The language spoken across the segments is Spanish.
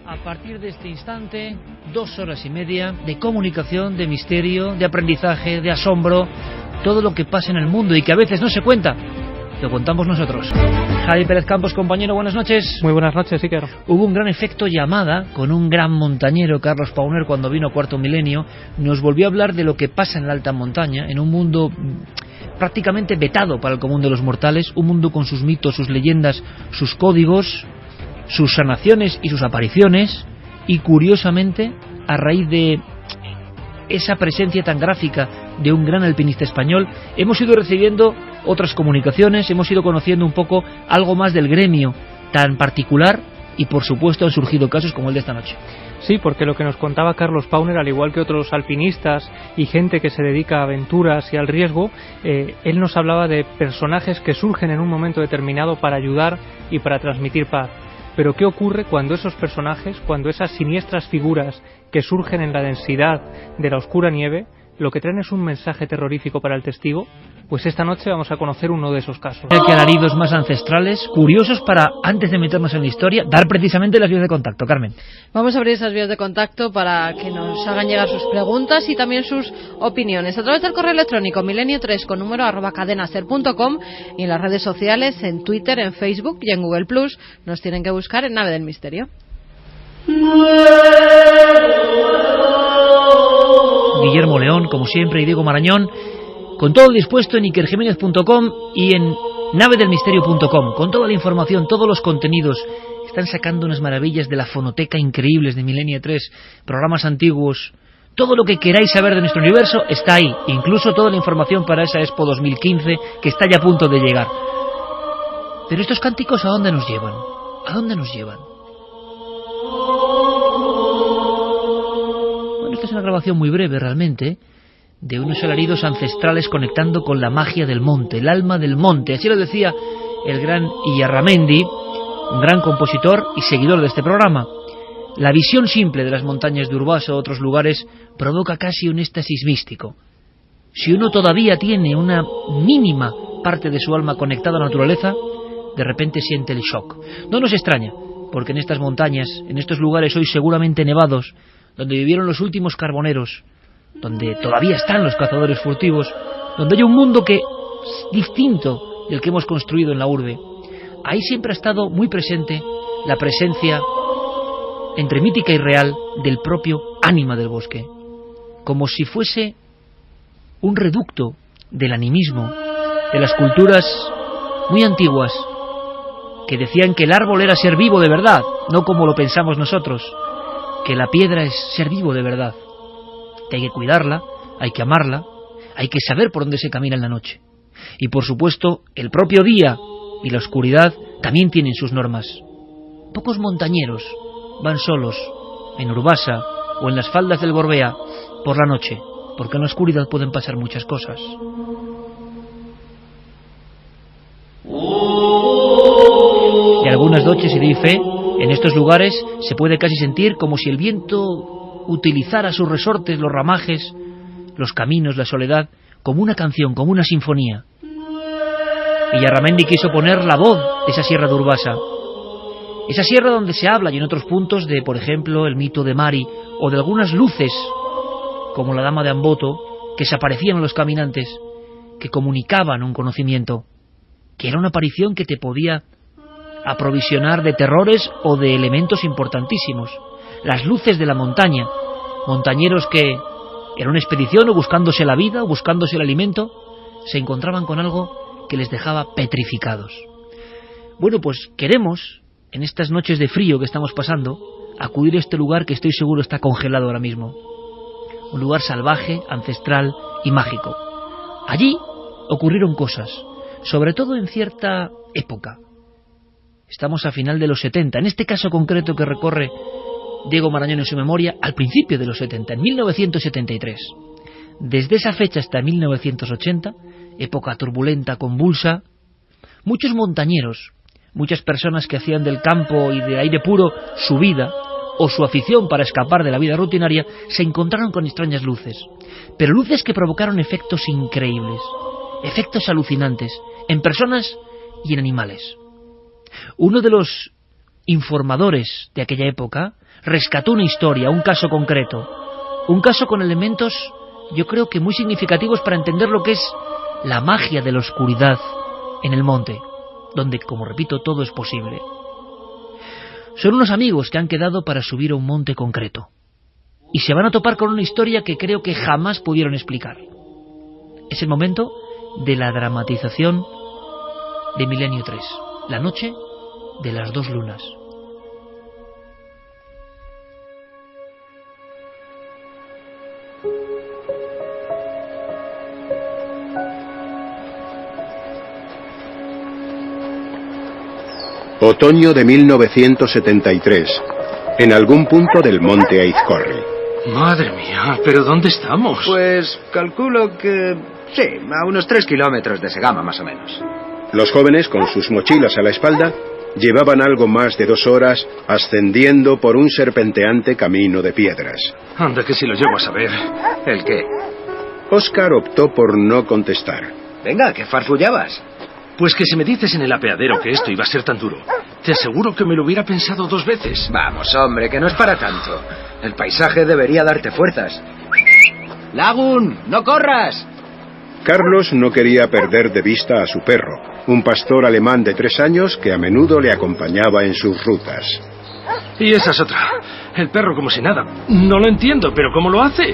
A partir de este instante, 2 horas y media de comunicación, de misterio, de aprendizaje, de asombro, todo lo que pasa en el mundo y que a veces no se cuenta, lo contamos nosotros. Javi Pérez Campos, compañero, buenas noches. Muy buenas noches, Iker. Hubo un gran efecto llamada con un gran montañero, Carlos Pauner, cuando vino a Cuarto Milenio. Nos volvió a hablar de lo que pasa en la alta montaña, en un mundo prácticamente vetado para el común de los mortales, un mundo con sus mitos, sus leyendas, sus códigos, sus sanaciones y sus apariciones, y curiosamente, a raíz de esa presencia tan gráfica de un gran alpinista español, hemos ido recibiendo otras comunicaciones, hemos ido conociendo un poco algo más del gremio tan particular y por supuesto han surgido casos como el de esta noche. Sí, porque lo que nos contaba Carlos Pauner, al igual que otros alpinistas y gente que se dedica a aventuras y al riesgo, él nos hablaba de personajes que surgen en un momento determinado para ayudar y para transmitir paz. Pero ¿qué ocurre cuando esos personajes, cuando esas siniestras figuras que surgen en la densidad de la oscura nieve, lo que traen es un mensaje terrorífico para el testigo? Pues esta noche vamos a conocer uno de esos casos. Que alaridos más ancestrales, curiosos para, antes de meternos en la historia, dar precisamente las vías de contacto. Carmen. Vamos a abrir esas vías de contacto para que nos hagan llegar sus preguntas y también sus opiniones. A través del correo electrónico milenio3 con número @cadenaser.com y en las redes sociales, en Twitter, en Facebook y en Google Plus. Nos tienen que buscar en Nave del Misterio. Guillermo León, como siempre, y Diego Marañón, con todo dispuesto en ikerjimenez.com y en navedelmisterio.com, con toda la información, todos los contenidos. Están sacando unas maravillas de la fonoteca increíbles de Milenio 3, programas antiguos. Todo lo que queráis saber de nuestro universo está ahí, incluso toda la información para esa Expo 2015 que está ya a punto de llegar. Pero estos cánticos, ¿a dónde nos llevan? ¿A dónde nos llevan? Bueno, esta es una grabación muy breve realmente, de unos alaridos ancestrales conectando con la magia del monte, el alma del monte. Así lo decía el gran Illarramendi, un gran compositor y seguidor de este programa. La visión simple de las montañas de Urbasa o otros lugares provoca casi un éxtasis místico. Si uno todavía tiene una mínima parte de su alma conectada a la naturaleza, de repente siente el shock. No nos extraña, porque en estas montañas, en estos lugares hoy seguramente nevados, donde vivieron los últimos carboneros, donde todavía están los cazadores furtivos, donde hay un mundo que es distinto del que hemos construido en la urbe, ahí siempre ha estado muy presente la presencia entre mítica y real del propio ánima del bosque, como si fuese un reducto del animismo de las culturas muy antiguas que decían que el árbol era ser vivo de verdad, no como lo pensamos nosotros, que la piedra es ser vivo de verdad, que hay que cuidarla, hay que amarla, hay que saber por dónde se camina en la noche. Y por supuesto, el propio día y la oscuridad también tienen sus normas. Pocos montañeros van solos en Urbasa o en las faldas del Gorbea por la noche, porque en la oscuridad pueden pasar muchas cosas. Y algunas noches, y doy fe, en estos lugares se puede casi sentir como si el viento utilizara sus resortes, los ramajes, los caminos, la soledad, como una canción, como una sinfonía. Illarramendi quiso poner la voz de esa sierra de Urbasa, esa sierra donde se habla y en otros puntos de, por ejemplo, el mito de Mari o de algunas luces, como la dama de Amboto, que se aparecían a los caminantes, que comunicaban un conocimiento, que era una aparición que te podía aprovisionar de terrores o de elementos importantísimos. Las luces de la montaña, montañeros que en una expedición o buscándose la vida o buscándose el alimento, se encontraban con algo que les dejaba petrificados. Bueno, pues queremos, en estas noches de frío que estamos pasando, acudir a este lugar que estoy seguro está congelado ahora mismo. Un lugar salvaje, ancestral y mágico. Allí ocurrieron cosas, sobre todo en cierta época. Estamos a final de los 70, en este caso concreto que recorre Diego Marañón en su memoria, al principio de los 70, en 1973. Desde esa fecha hasta 1980, época turbulenta, convulsa, muchos montañeros, muchas personas que hacían del campo y de aire puro su vida o su afición para escapar de la vida rutinaria, se encontraron con extrañas luces, pero luces que provocaron efectos increíbles, efectos alucinantes, en personas y en animales. Uno de los informadores de aquella época, rescató una historia, un caso concreto, un caso con elementos, yo creo que muy significativos para entender lo que es la magia de la oscuridad en el monte, donde, como repito, todo es posible. Son unos amigos que han quedado para subir a un monte concreto, y se van a topar con una historia que creo que jamás pudieron explicar. Es el momento de la dramatización de Milenio 3, la noche de las 2 lunas. Otoño de 1973, en algún punto del monte Aizcorri. Madre mía, ¿pero dónde estamos? Pues calculo que... sí, a unos 3 kilómetros de Segama, más o menos. Los jóvenes, con sus mochilas a la espalda, llevaban algo más de 2 horas ascendiendo por un serpenteante camino de piedras. Anda, que si lo llego a saber. ¿El qué? Oscar optó por no contestar. Venga, ¿qué farfullabas? Pues que si me dices en el apeadero que esto iba a ser tan duro, te aseguro que me lo hubiera pensado 2 veces. Vamos, hombre, que no es para tanto. El paisaje debería darte fuerzas. ¡Lagun, no corras! Carlos no quería perder de vista a su perro, un pastor alemán de 3 años que a menudo le acompañaba en sus rutas. Y esa es otra. El perro como si nada. No lo entiendo, pero ¿cómo lo hace?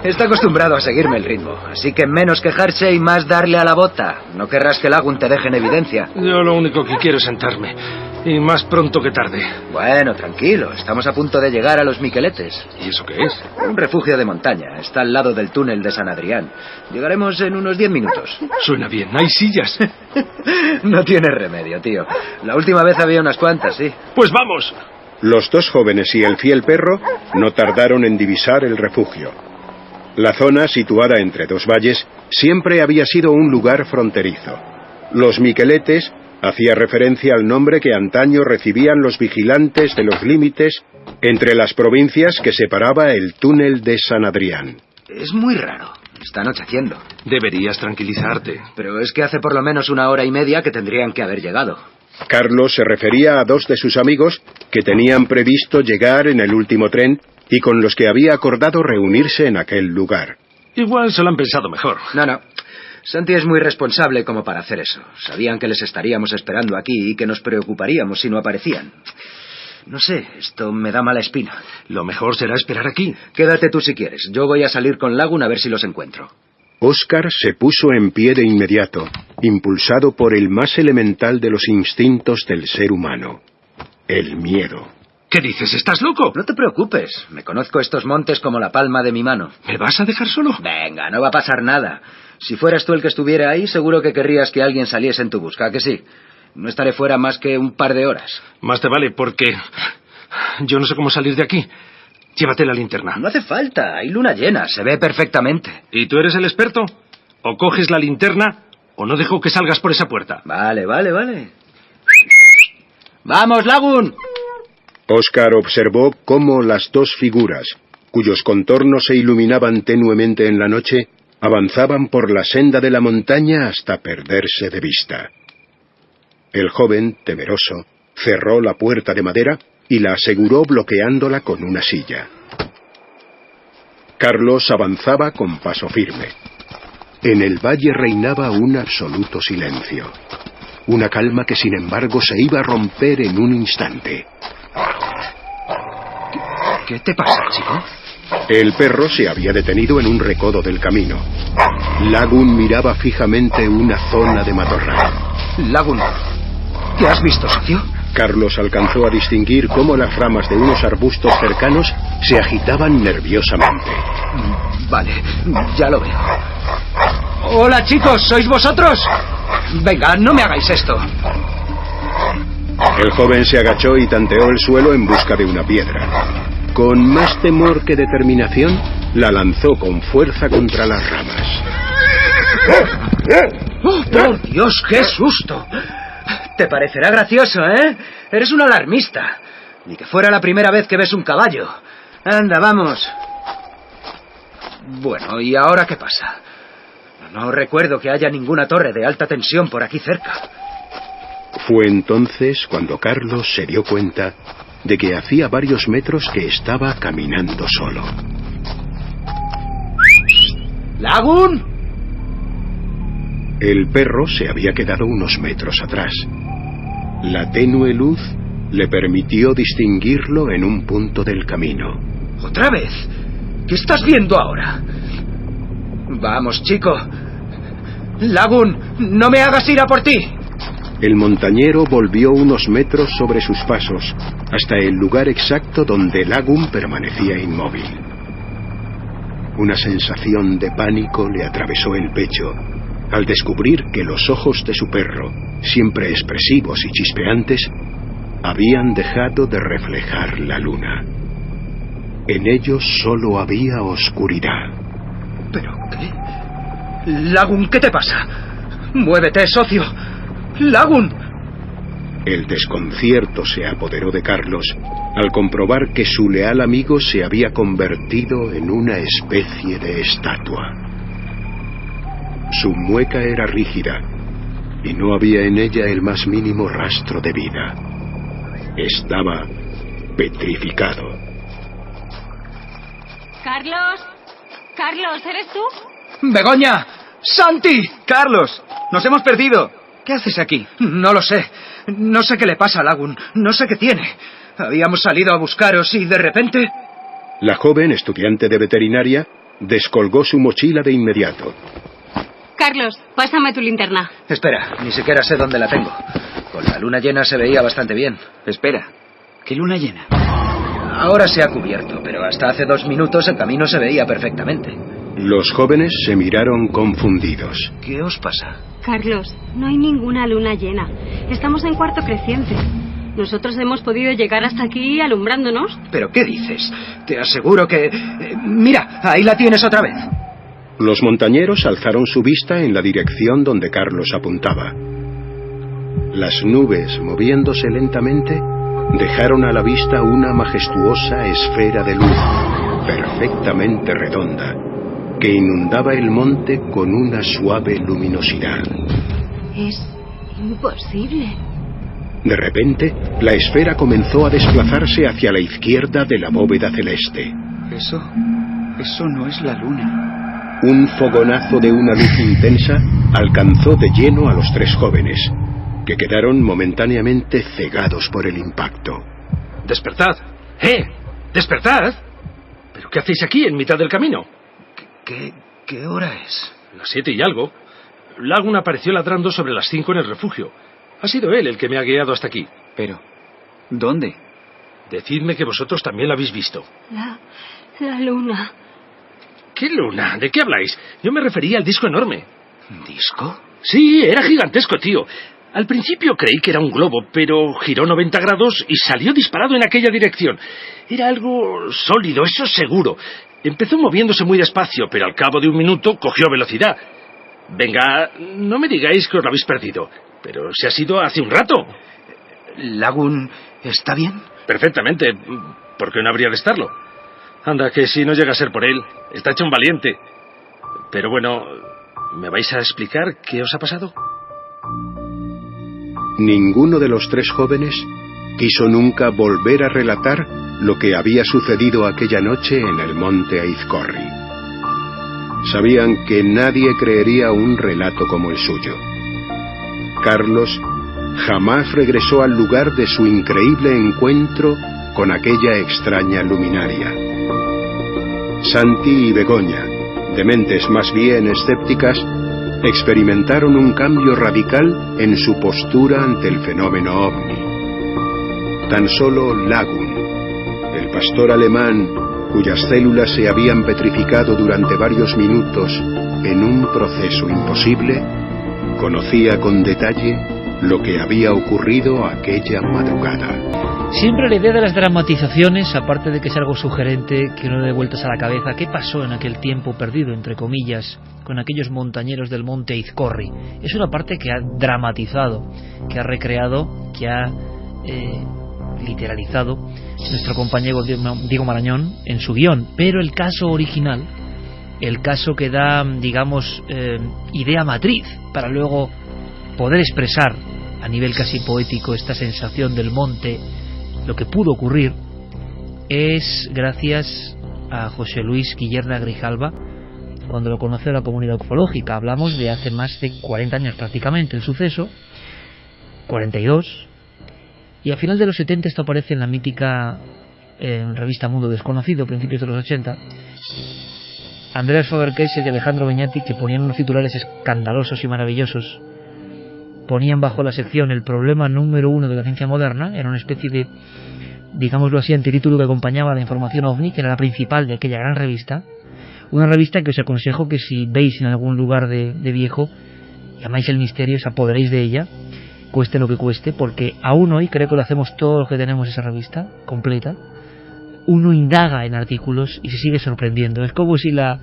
Está acostumbrado a seguirme el ritmo, así que menos quejarse y más darle a la bota. No querrás que Lagun te deje en evidencia. Yo lo único que quiero es sentarme. Y más pronto que tarde. Bueno, tranquilo. Estamos a punto de llegar a los Miqueletes. ¿Y eso qué es? Un refugio de montaña. Está al lado del túnel de San Adrián. Llegaremos en unos 10 minutos. Suena bien. ¿Hay sillas? No tiene remedio, tío. La última vez había unas cuantas, sí. ¡Pues vamos! Los 2 jóvenes y el fiel perro no tardaron en divisar el refugio. La zona, situada entre 2 valles, siempre había sido un lugar fronterizo. Los Miqueletes hacía referencia al nombre que antaño recibían los vigilantes de los límites entre las provincias que separaba el túnel de San Adrián. Es muy raro. Está anocheciendo. Deberías tranquilizarte. Pero es que hace por lo menos 1 hora y media que tendrían que haber llegado. Carlos se refería a 2 de sus amigos que tenían previsto llegar en el último tren y con los que había acordado reunirse en aquel lugar. Igual se lo han pensado mejor. No. Santi es muy responsable como para hacer eso. Sabían que les estaríamos esperando aquí y que nos preocuparíamos si no aparecían. No sé, esto me da mala espina. Lo mejor será esperar aquí. Quédate tú si quieres. Yo voy a salir con Lagun a ver si los encuentro. Oscar se puso en pie de inmediato, impulsado por el más elemental de los instintos del ser humano, el miedo. ¿Qué dices? ¿Estás loco? No te preocupes. Me conozco estos montes como la palma de mi mano. ¿Me vas a dejar solo? Venga, no va a pasar nada. Si fueras tú el que estuviera ahí, seguro que querrías que alguien saliese en tu busca, ¿a que sí? No estaré fuera más que un par de horas. Más te vale, porque yo no sé cómo salir de aquí. Llévate la linterna. No hace falta, hay luna llena, se ve perfectamente. ¿Y tú eres el experto? O coges la linterna, o no dejo que salgas por esa puerta. Vale. ¡Vamos, Lagun! Oscar observó cómo las 2 figuras, cuyos contornos se iluminaban tenuemente en la noche, avanzaban por la senda de la montaña hasta perderse de vista. El joven, temeroso, cerró la puerta de madera y la aseguró bloqueándola con una silla. Carlos avanzaba con paso firme. En el valle reinaba un absoluto silencio. Una calma que sin embargo se iba a romper en un instante. ¿Qué te pasa, chico? El perro se había detenido en un recodo del camino. Lagun miraba fijamente una zona de matorral. Lagun, ¿qué has visto, socio? Carlos alcanzó a distinguir cómo las ramas de unos arbustos cercanos se agitaban nerviosamente. Vale, ya lo veo. Hola, chicos, ¿sois vosotros? Venga, no me hagáis esto. El joven se agachó y tanteó el suelo en busca de una piedra. Con más temor que determinación, la lanzó con fuerza contra las ramas. ¡Oh, por Dios, qué susto! Te parecerá gracioso, ¿eh? Eres un alarmista. Ni que fuera la primera vez que ves un caballo. Anda, vamos. Bueno, ¿y ahora qué pasa? No recuerdo que haya ninguna torre de alta tensión por aquí cerca. Fue entonces cuando Carlos se dio cuenta de que hacía varios metros que estaba caminando solo. ¡Lagun! El perro se había quedado unos metros atrás. La tenue luz le permitió distinguirlo en un punto del camino. ¿Otra vez? ¿Qué estás viendo ahora? Vamos, chico. Lagun, no me hagas ir a por ti. El montañero volvió unos metros sobre sus pasos, hasta el lugar exacto donde Lagun permanecía inmóvil. Una sensación de pánico le atravesó el pecho al descubrir que los ojos de su perro, siempre expresivos y chispeantes, habían dejado de reflejar la luna. En ellos solo había oscuridad. ¿Pero qué? Lagun, ¿qué te pasa? ¡Muévete, socio! ¡Lagun! El desconcierto se apoderó de Carlos al comprobar que su leal amigo se había convertido en una especie de estatua. Su mueca era rígida y no había en ella el más mínimo rastro de vida. Estaba petrificado. Carlos, Carlos, ¿eres tú? ¡Begoña! ¡Santi! ¡Carlos! ¡Nos hemos perdido! ¿Qué haces aquí? No lo sé. No sé qué le pasa a Lagun. No sé qué tiene. Habíamos salido a buscaros y de repente... La joven estudiante de veterinaria descolgó su mochila de inmediato. Carlos, pásame tu linterna. Espera, ni siquiera sé dónde la tengo. Con la luna llena se veía bastante bien. Espera, ¿qué luna llena? Ahora se ha cubierto, pero hasta hace 2 minutos el camino se veía perfectamente. Los jóvenes se miraron confundidos. ¿Qué os pasa? Carlos, no hay ninguna luna llena. Estamos en cuarto creciente. Nosotros hemos podido llegar hasta aquí alumbrándonos. ¿Pero qué dices? Te aseguro que... mira, ahí la tienes otra vez. Los montañeros alzaron su vista en la dirección donde Carlos apuntaba. Las nubes, moviéndose lentamente, dejaron a la vista una majestuosa esfera de luz, perfectamente redonda, que inundaba el monte con una suave luminosidad. Es imposible. De repente, la esfera comenzó a desplazarse hacia la izquierda de la bóveda celeste. Eso no es la luna. Un fogonazo de una luz intensa alcanzó de lleno a los 3 jóvenes, que quedaron momentáneamente cegados por el impacto. ¡Despertad! ¡Despertad! ¿Pero qué hacéis aquí, en mitad del camino? ¿Qué hora es? Las 7 y algo. Lagun apareció ladrando sobre las 5 en el refugio. Ha sido él el que me ha guiado hasta aquí. Pero, ¿dónde? Decidme que vosotros también la habéis visto. La luna. ¿Qué luna? ¿De qué habláis? Yo me refería al disco enorme. ¿Disco? Sí, era gigantesco, tío. Al principio creí que era un globo, pero giró 90 grados y salió disparado en aquella dirección. Era algo sólido, eso seguro. Empezó moviéndose muy despacio, pero al cabo de 1 minuto cogió velocidad. Venga, no me digáis que os lo habéis perdido, pero se ha sido hace un rato. ¿Lagun está bien? Perfectamente. ¿Por qué no habría de estarlo? Anda, que si no llega a ser por él, está hecho un valiente. Pero bueno, ¿me vais a explicar qué os ha pasado? Ninguno de los 3 jóvenes quiso nunca volver a relatar lo que había sucedido aquella noche en el monte Aizcorri. Sabían que nadie creería un relato como el suyo. Carlos jamás regresó al lugar de su increíble encuentro con aquella extraña luminaria. Santi y Begoña, de mentes más bien escépticas, experimentaron un cambio radical en su postura ante el fenómeno ovni. Tan solo Lagun, el pastor alemán cuyas células se habían petrificado durante varios minutos en un proceso imposible, conocía con detalle lo que había ocurrido aquella madrugada. Siempre la idea de las dramatizaciones, aparte de que es algo sugerente, que uno dé vueltas a la cabeza, ¿qué pasó en aquel tiempo perdido, entre comillas, con aquellos montañeros del monte Aizcorri? Es una parte que ha dramatizado, que ha recreado, que ha literalizado nuestro compañero Diego Marañón en su guión, pero el caso original, el caso que da, digamos, idea matriz para luego poder expresar a nivel casi poético esta sensación del monte, lo que pudo ocurrir, es gracias a José Luis Guillerna Grijalva, cuando lo conoció la comunidad ufológica. Hablamos de hace más de 40 años prácticamente el suceso, 42, y a final de los 70 esto aparece en la mítica revista Mundo Desconocido, principios de los 80. Andreas Faber-Kessel y Alejandro Beñati, que ponían unos titulares escandalosos y maravillosos, ponían bajo la sección el problema número 1 de la ciencia moderna. Era una especie de, digámoslo así, antitítulo que acompañaba la información OVNI, que era la principal de aquella gran revista. Una revista que os aconsejo que si veis en algún lugar de viejo y amáis el misterio, os apoderéis de ella, cueste lo que cueste, porque aún hoy, creo que lo hacemos todo lo que tenemos esa revista completa, uno indaga en artículos y se sigue sorprendiendo. Es como si la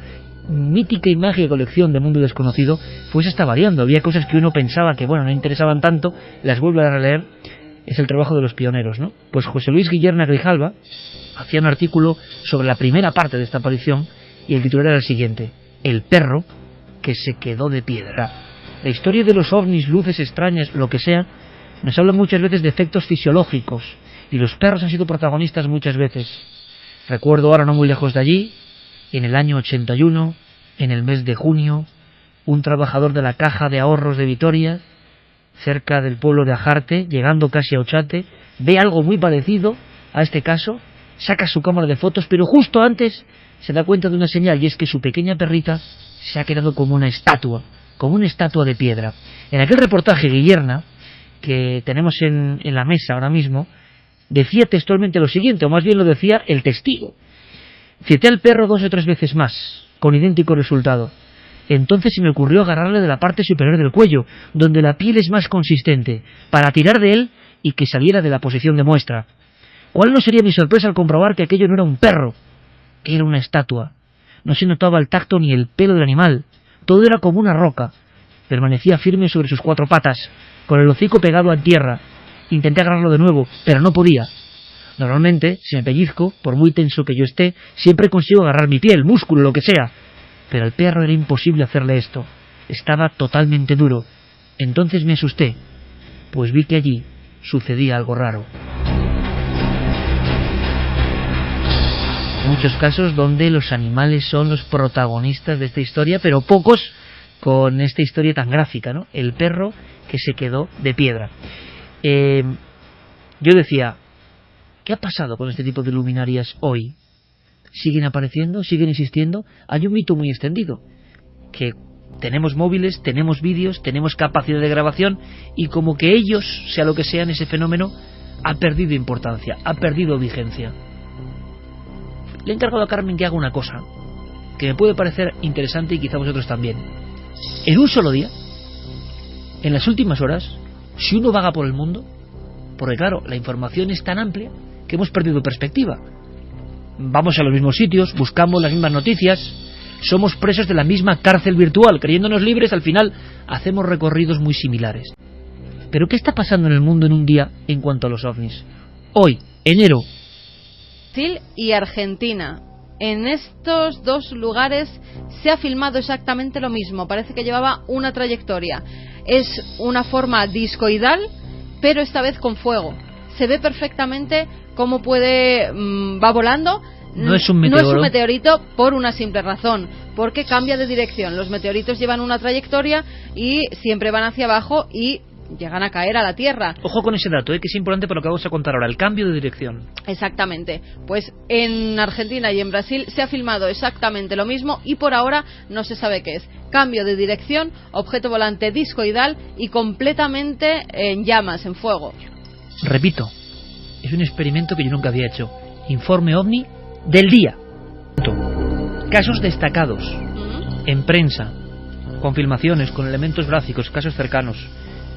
mítica y mágica colección de Mundo Desconocido fuese hasta variando. Había cosas que uno pensaba que, bueno, no interesaban tanto, las vuelve a releer. Es el trabajo de los pioneros, ¿no? Pues José Luis Guillerna Grijalva hacía un artículo sobre la primera parte de esta aparición y el titular era el siguiente: el perro que se quedó de piedra. La historia de los ovnis, luces extrañas, lo que sea, nos habla muchas veces de efectos fisiológicos, y los perros han sido protagonistas muchas veces. Recuerdo ahora, no muy lejos de allí, en el año 81, en el mes de junio, un trabajador de la Caja de Ahorros de Vitoria, cerca del pueblo de Ajarte, llegando casi a Ochate, ve algo muy parecido a este caso, saca su cámara de fotos, pero justo antes se da cuenta de una señal, y es que su pequeña perrita se ha quedado como una estatua de piedra. En aquel reportaje, Guillerna, que tenemos en la mesa ahora mismo, decía textualmente lo siguiente, o más bien lo decía el testigo: cité al perro 2 o 3 veces más, con idéntico resultado. Entonces se me ocurrió agarrarle de la parte superior del cuello, donde la piel es más consistente, para tirar de él y que saliera de la posición de muestra. ¿Cuál no sería mi sorpresa al comprobar que aquello no era un perro, que era una estatua? No se notaba el tacto ni el pelo del animal, todo era como una roca. Permanecía firme sobre sus 4 patas, con el hocico pegado a tierra. Intenté agarrarlo de nuevo, pero no podía. Normalmente, si me pellizco, por muy tenso que yo esté, siempre consigo agarrar mi piel, músculo, lo que sea. Pero al perro era imposible hacerle esto. Estaba totalmente duro. Entonces me asusté, pues vi que allí sucedía algo raro. Muchos casos donde los animales son los protagonistas de esta historia, pero pocos con esta historia tan gráfica, ¿no? El perro que se quedó de piedra. Yo decía, ¿qué ha pasado con este tipo de luminarias hoy? ¿Siguen apareciendo? ¿Siguen existiendo? Hay un mito muy extendido, que tenemos móviles, tenemos vídeos, tenemos capacidad de grabación, y como que ellos, sea lo que sean, ese fenómeno ha perdido importancia, ha perdido vigencia. Le he encargado a Carmen que haga una cosa que me puede parecer interesante, y quizá vosotros también. En un solo día, en las últimas horas, si uno vaga por el mundo, porque claro, la información es tan amplia que hemos perdido perspectiva. Vamos a los mismos sitios, buscamos las mismas noticias, somos presos de la misma cárcel virtual, creyéndonos libres, al final hacemos recorridos muy similares. Pero ¿qué está pasando en el mundo en un día en cuanto a los ovnis? Hoy, enero. Brasil y Argentina. En estos dos lugares se ha filmado exactamente lo mismo. Parece que llevaba una trayectoria. Es una forma discoidal, pero esta vez con fuego. Se ve perfectamente cómo va volando. No es un meteoro. No es un meteorito por una simple razón, porque cambia de dirección. Los meteoritos llevan una trayectoria y siempre van hacia abajo y llegan a caer a la Tierra. Ojo con ese dato, que es importante por lo que vamos a contar ahora, el cambio de dirección. Exactamente. Pues en Argentina y en Brasil se ha filmado exactamente lo mismo, y por ahora no se sabe qué es. Cambio de dirección, objeto volante discoidal y completamente en llamas, en fuego. Repito, es un experimento que yo nunca había hecho. Informe OVNI del día. Casos destacados en prensa, con filmaciones, con elementos gráficos, casos cercanos: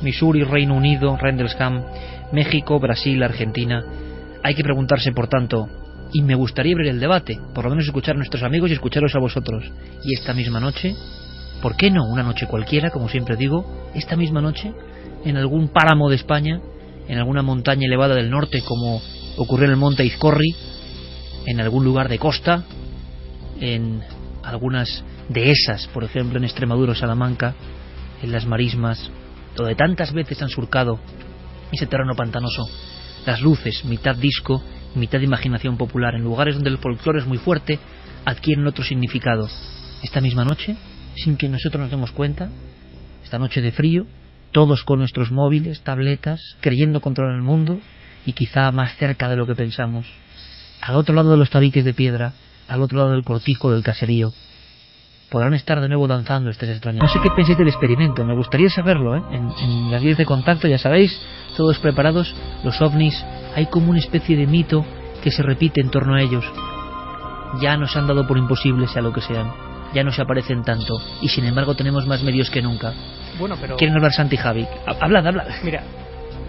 Missouri, Reino Unido, Rendlesham, México, Brasil, Argentina. Hay que preguntarse, por tanto, y me gustaría abrir el debate, por lo menos escuchar a nuestros amigos y escucharos a vosotros. Y esta misma noche, ¿por qué no una noche cualquiera, como siempre digo, esta misma noche, en algún páramo de España, en alguna montaña elevada del norte, como ocurrió en el monte Izcorri, en algún lugar de costa, en algunas dehesas, por ejemplo en Extremadura o Salamanca, en las marismas, donde tantas veces han surcado ese terreno pantanoso, las luces, mitad disco, mitad imaginación popular, en lugares donde el folclore es muy fuerte, adquieren otro significado. Esta misma noche, sin que nosotros nos demos cuenta, esta noche de frío, todos con nuestros móviles, tabletas, creyendo controlar el mundo, y quizá más cerca de lo que pensamos, al otro lado de los tabiques de piedra, al otro lado del cortijo del caserío, podrán estar de nuevo danzando estas extrañas. No sé qué pensáis del experimento, me gustaría saberlo, ¿eh? En las vías de contacto, ya sabéis, todos preparados, los ovnis, hay como una especie de mito que se repite en torno a ellos. Ya nos han dado por imposibles, sea lo que sean, ya no se aparecen tanto, y sin embargo tenemos más medios que nunca. Bueno, pero... ¿Quieren hablar Santi y Javi? Hablad. Mira,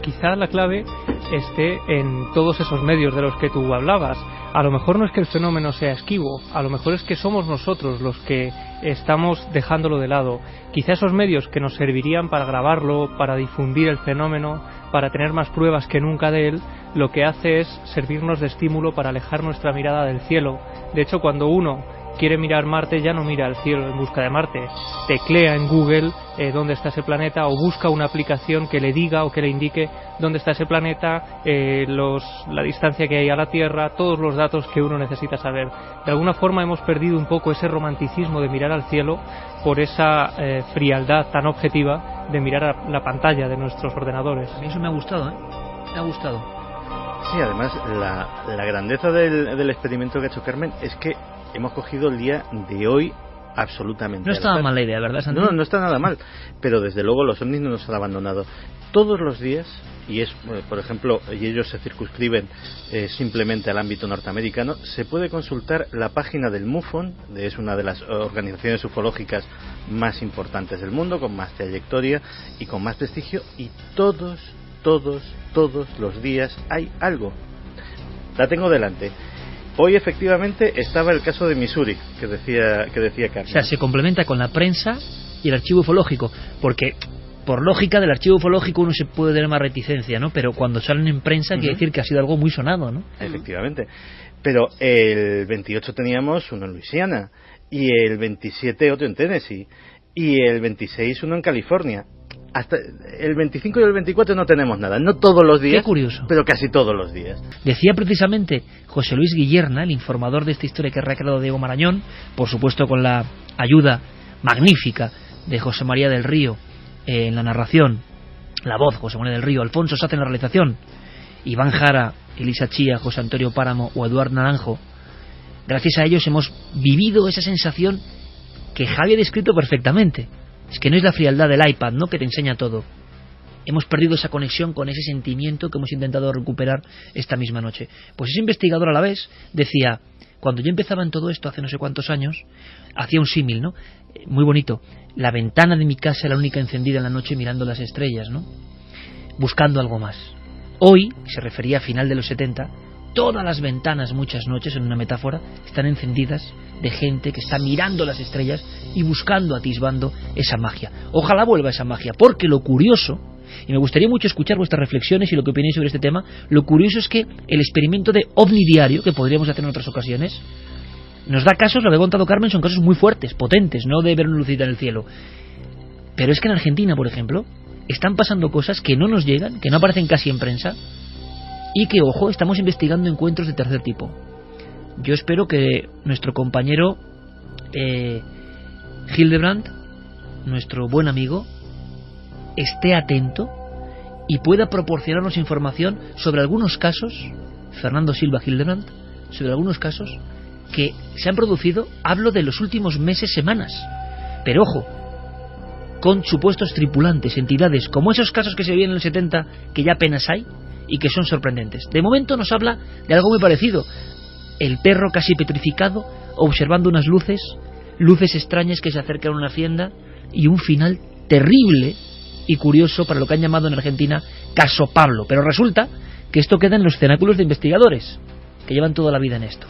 quizá la clave esté en todos esos medios de los que tú hablabas. A lo mejor no es que el fenómeno sea esquivo, a lo mejor es que somos nosotros los que estamos dejándolo de lado. Quizá esos medios que nos servirían para grabarlo, para difundir el fenómeno, para tener más pruebas que nunca de él, lo que hace es servirnos de estímulo para alejar nuestra mirada del cielo. De hecho, cuando uno quiere mirar Marte, ya no mira al cielo en busca de Marte, teclea en Google dónde está ese planeta, o busca una aplicación que le diga o que le indique dónde está ese planeta, la distancia que hay a la Tierra, todos los datos que uno necesita saber. De alguna forma hemos perdido un poco ese romanticismo de mirar al cielo por esa frialdad tan objetiva de mirar a la pantalla de nuestros ordenadores. A mí eso me ha gustado, me ha gustado. Sí, además la grandeza del experimento que ha hecho Carmen es que hemos cogido el día de hoy absolutamente. No estaba mal la idea, ¿verdad, Santi? No está nada mal, pero desde luego los ovnis no nos han abandonado. Todos los días, y es, por ejemplo, y ellos se circunscriben simplemente al ámbito norteamericano, se puede consultar la página del MUFON, es una de las organizaciones ufológicas más importantes del mundo, con más trayectoria y con más prestigio, y todos los días hay algo. La tengo delante. Hoy efectivamente estaba el caso de Missouri, que decía Carmen. O sea, se complementa con la prensa y el archivo ufológico, porque por lógica del archivo ufológico uno se puede tener más reticencia, ¿no? Pero cuando salen en prensa quiere decir que ha sido algo muy sonado, ¿no? Efectivamente. Pero el 28 teníamos uno en Luisiana, y el 27 otro en Tennessee, y el 26 uno en California. Hasta el 25 y el 24 no tenemos nada, no todos los días. Qué curioso. Pero casi todos los días. Decía precisamente José Luis Guillerna, el informador de esta historia que ha recreado Diego Marañón, por supuesto con la ayuda magnífica de José María del Río en la narración, la voz José María del Río, Alfonso Saz en la realización, Iván Jara, Elisa Chía, José Antonio Páramo o Eduard Naranjo. Gracias a ellos hemos vivido esa sensación que Javi ha descrito perfectamente. Es que no es la frialdad del iPad, ¿no?, que te enseña todo. Hemos perdido esa conexión con ese sentimiento que hemos intentado recuperar esta misma noche. Pues ese investigador a la vez decía, cuando yo empezaba en todo esto hace no sé cuántos años, hacía un símil, ¿no? Muy bonito. La ventana de mi casa era la única encendida en la noche mirando las estrellas, ¿no? Buscando algo más. Hoy, se refería a final de los 70, todas las ventanas, muchas noches, en una metáfora, están encendidas de gente que está mirando las estrellas y buscando, atisbando esa magia. Ojalá vuelva esa magia, porque lo curioso, y me gustaría mucho escuchar vuestras reflexiones y lo que opinéis sobre este tema, lo curioso es que el experimento de ovni diario, que podríamos hacer en otras ocasiones, nos da casos, lo había contado Carmen, son casos muy fuertes, potentes, no de ver una lucita en el cielo. Pero es que en Argentina, por ejemplo, están pasando cosas que no nos llegan, que no aparecen casi en prensa, y que, ojo, estamos investigando encuentros de tercer tipo. Yo espero que nuestro compañero Hildebrand, nuestro buen amigo, esté atento y pueda proporcionarnos información sobre algunos casos, Fernando Silva Hildebrand, sobre algunos casos que se han producido, hablo de los últimos meses, semanas, pero ojo, con supuestos tripulantes, entidades, como esos casos que se vienen en el 70, que ya apenas hay, y que son sorprendentes. De momento nos habla de algo muy parecido. El perro casi petrificado, observando unas luces extrañas que se acercan a una hacienda, y un final terrible y curioso para lo que han llamado en Argentina Caso Pablo. Pero resulta que esto queda en los cenáculos de investigadores, que llevan toda la vida en esto.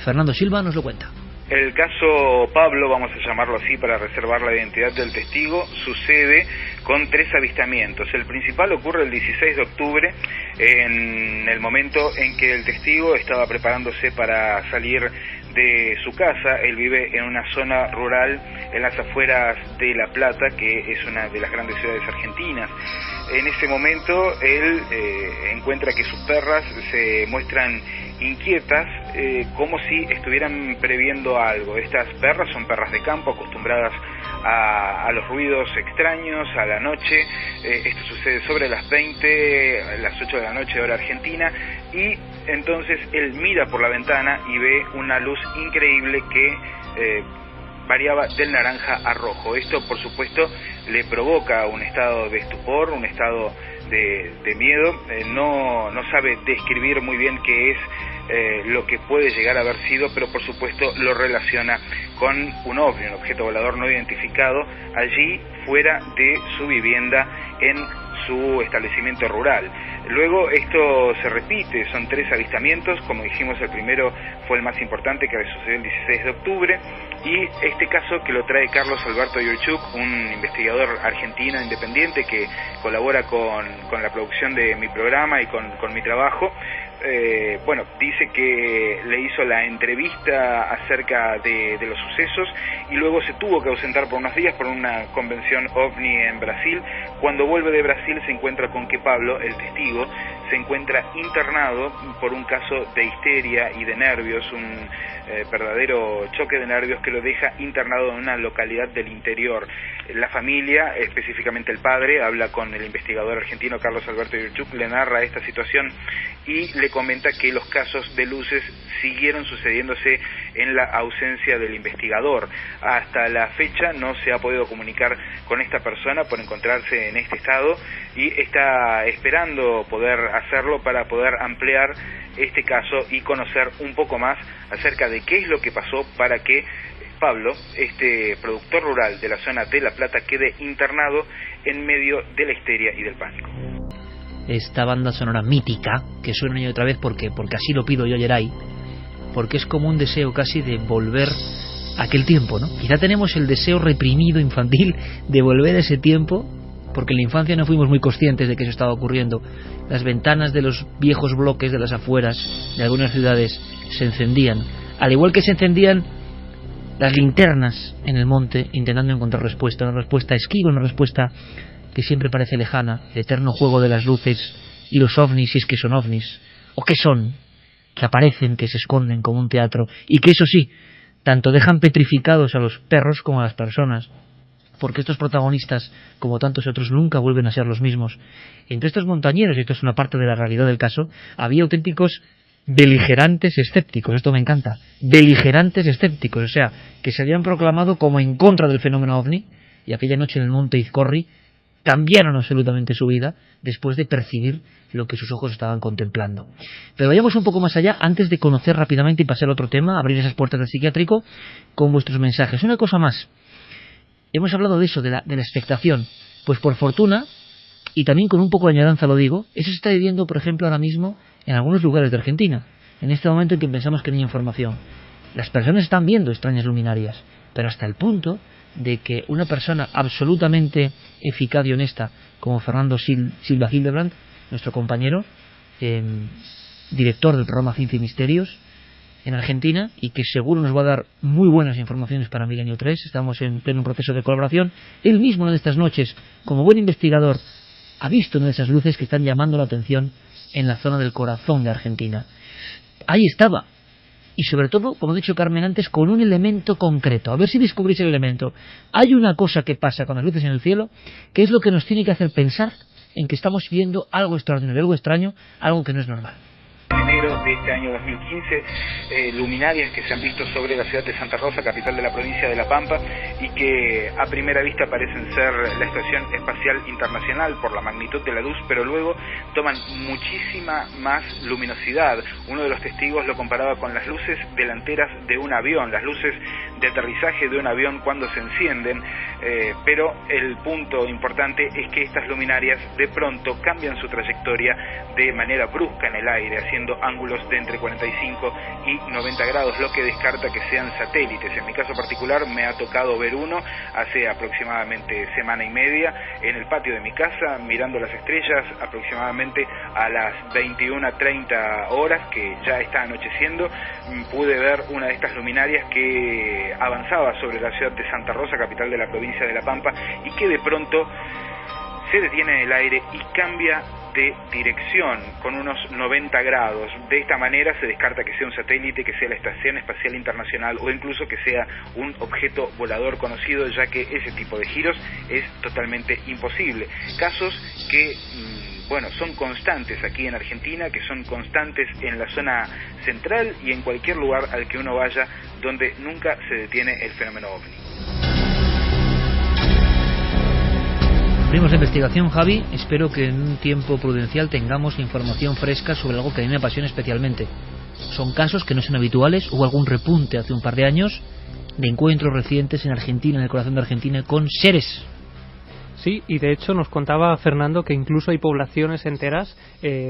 Fernando Silva nos lo cuenta. El caso Pablo, vamos a llamarlo así para reservar la identidad del testigo, sucede con 3 avistamientos. El principal ocurre el 16 de octubre, en el momento en que el testigo estaba preparándose para salir de su casa. Él vive en una zona rural en las afueras de La Plata, que es una de las grandes ciudades argentinas. En ese momento él encuentra que sus perras se muestran inquietas, como si estuvieran previendo algo. Estas perras son perras de campo, acostumbradas a los ruidos extraños, a la noche. Esto sucede sobre las 8 de la noche, hora argentina, y entonces él mira por la ventana y ve una luz increíble que variaba del naranja a rojo. Esto, por supuesto, le provoca un estado de estupor, un estado de miedo. No sabe describir muy bien qué es lo que puede llegar a haber sido, pero por supuesto lo relaciona con un ovni, un objeto volador no identificado, allí fuera de su vivienda en su establecimiento rural. Luego esto se repite, son 3 avistamientos, como dijimos, el primero fue el más importante, que sucedió el 16 de octubre, y este caso que lo trae Carlos Alberto Yurchuk, un investigador argentino independiente que colabora con la producción de mi programa y con mi trabajo. Dice que le hizo la entrevista acerca de los sucesos y luego se tuvo que ausentar por unos días por una convención OVNI en Brasil. Cuando vuelve de Brasil se encuentra con que Pablo, el testigo, se encuentra internado por un caso de histeria y de nervios, un verdadero choque de nervios que lo deja internado en una localidad del interior. La familia, específicamente el padre, habla con el investigador argentino Carlos Alberto Yurchuk, le narra esta situación y le comenta que los casos de luces siguieron sucediéndose en la ausencia del investigador. Hasta la fecha no se ha podido comunicar con esta persona por encontrarse en este estado y está esperando poder hacerlo para poder ampliar este caso y conocer un poco más acerca de qué es lo que pasó para que Pablo, este productor rural de la zona de La Plata, quede internado en medio de la histeria y del pánico. Esta banda sonora mítica que suena una y otra vez porque así lo pido yo, Yeray, porque es como un deseo casi de volver a aquel tiempo, ¿no? Quizá tenemos el deseo reprimido infantil de volver a ese tiempo porque en la infancia no fuimos muy conscientes de que eso estaba ocurriendo. Las ventanas de los viejos bloques de las afueras de algunas ciudades se encendían, al igual que se encendían las linternas en el monte intentando encontrar respuesta, una respuesta esquiva, una respuesta que siempre parece lejana, el eterno juego de las luces y los ovnis, si es que son ovnis, o que son, que aparecen, que se esconden como un teatro, y que eso sí, tanto dejan petrificados a los perros como a las personas, porque estos protagonistas, como tantos otros, nunca vuelven a ser los mismos. Entre estos montañeros, y esto es una parte de la realidad del caso, había auténticos beligerantes escépticos, esto me encanta, beligerantes escépticos, o sea, que se habían proclamado como en contra del fenómeno ovni, y aquella noche en el monte Izcorri cambiaron absolutamente su vida después de percibir lo que sus ojos estaban contemplando. Pero vayamos un poco más allá antes de conocer rápidamente y pasar a otro tema, abrir esas puertas del psiquiátrico con vuestros mensajes. Una cosa más, hemos hablado de eso, de la expectación, pues por fortuna, y también con un poco de añoranza lo digo, eso se está viviendo, por ejemplo, ahora mismo en algunos lugares de Argentina, en este momento en que pensamos que no hay información. Las personas están viendo extrañas luminarias, pero hasta el punto de que una persona absolutamente eficaz y honesta como Fernando Silva Hildebrand, nuestro compañero, director del programa Ciencia y Misterios en Argentina, y que seguro nos va a dar muy buenas informaciones para Milenio 3, estamos en pleno proceso de colaboración, él mismo una de estas noches, como buen investigador, ha visto una de esas luces que están llamando la atención en la zona del corazón de Argentina. Ahí estaba. Y sobre todo, como ha dicho Carmen antes, con un elemento concreto. A ver si descubrís el elemento. Hay una cosa que pasa con las luces en el cielo, que es lo que nos tiene que hacer pensar en que estamos viendo algo extraordinario, algo extraño, algo que no es normal. En enero de este año 2015, luminarias que se han visto sobre la ciudad de Santa Rosa, capital de la provincia de La Pampa, y que a primera vista parecen ser la Estación Espacial Internacional por la magnitud de la luz, pero luego toman muchísima más luminosidad. Uno de los testigos lo comparaba con las luces delanteras de un avión, las luces de aterrizaje de un avión cuando se encienden, pero el punto importante es que estas luminarias de pronto cambian su trayectoria de manera brusca en el aire, haciendo ángulos de entre 45 y 90 grados, lo que descarta que sean satélites. En mi caso particular me ha tocado ver uno hace aproximadamente semana y media en el patio de mi casa, mirando las estrellas, aproximadamente a las 21:30 horas, que ya está anocheciendo. Pude ver una de estas luminarias que avanzaba sobre la ciudad de Santa Rosa, capital de la provincia de La Pampa, y que de pronto se detiene en el aire y cambia de dirección con unos 90 grados. De esta manera se descarta que sea un satélite, que sea la Estación Espacial Internacional o incluso que sea un objeto volador conocido, ya que ese tipo de giros es totalmente imposible. Casos que son constantes aquí en Argentina, que son constantes en la zona central y en cualquier lugar al que uno vaya donde nunca se detiene el fenómeno OVNI. Abrimos la investigación, Javi. Espero que en un tiempo prudencial tengamos información fresca sobre algo que a mí me apasiona especialmente. Son casos que no son habituales. Hubo algún repunte hace un par de años de encuentros recientes en Argentina, en el corazón de Argentina, con seres. Sí, y de hecho nos contaba Fernando que incluso hay poblaciones enteras,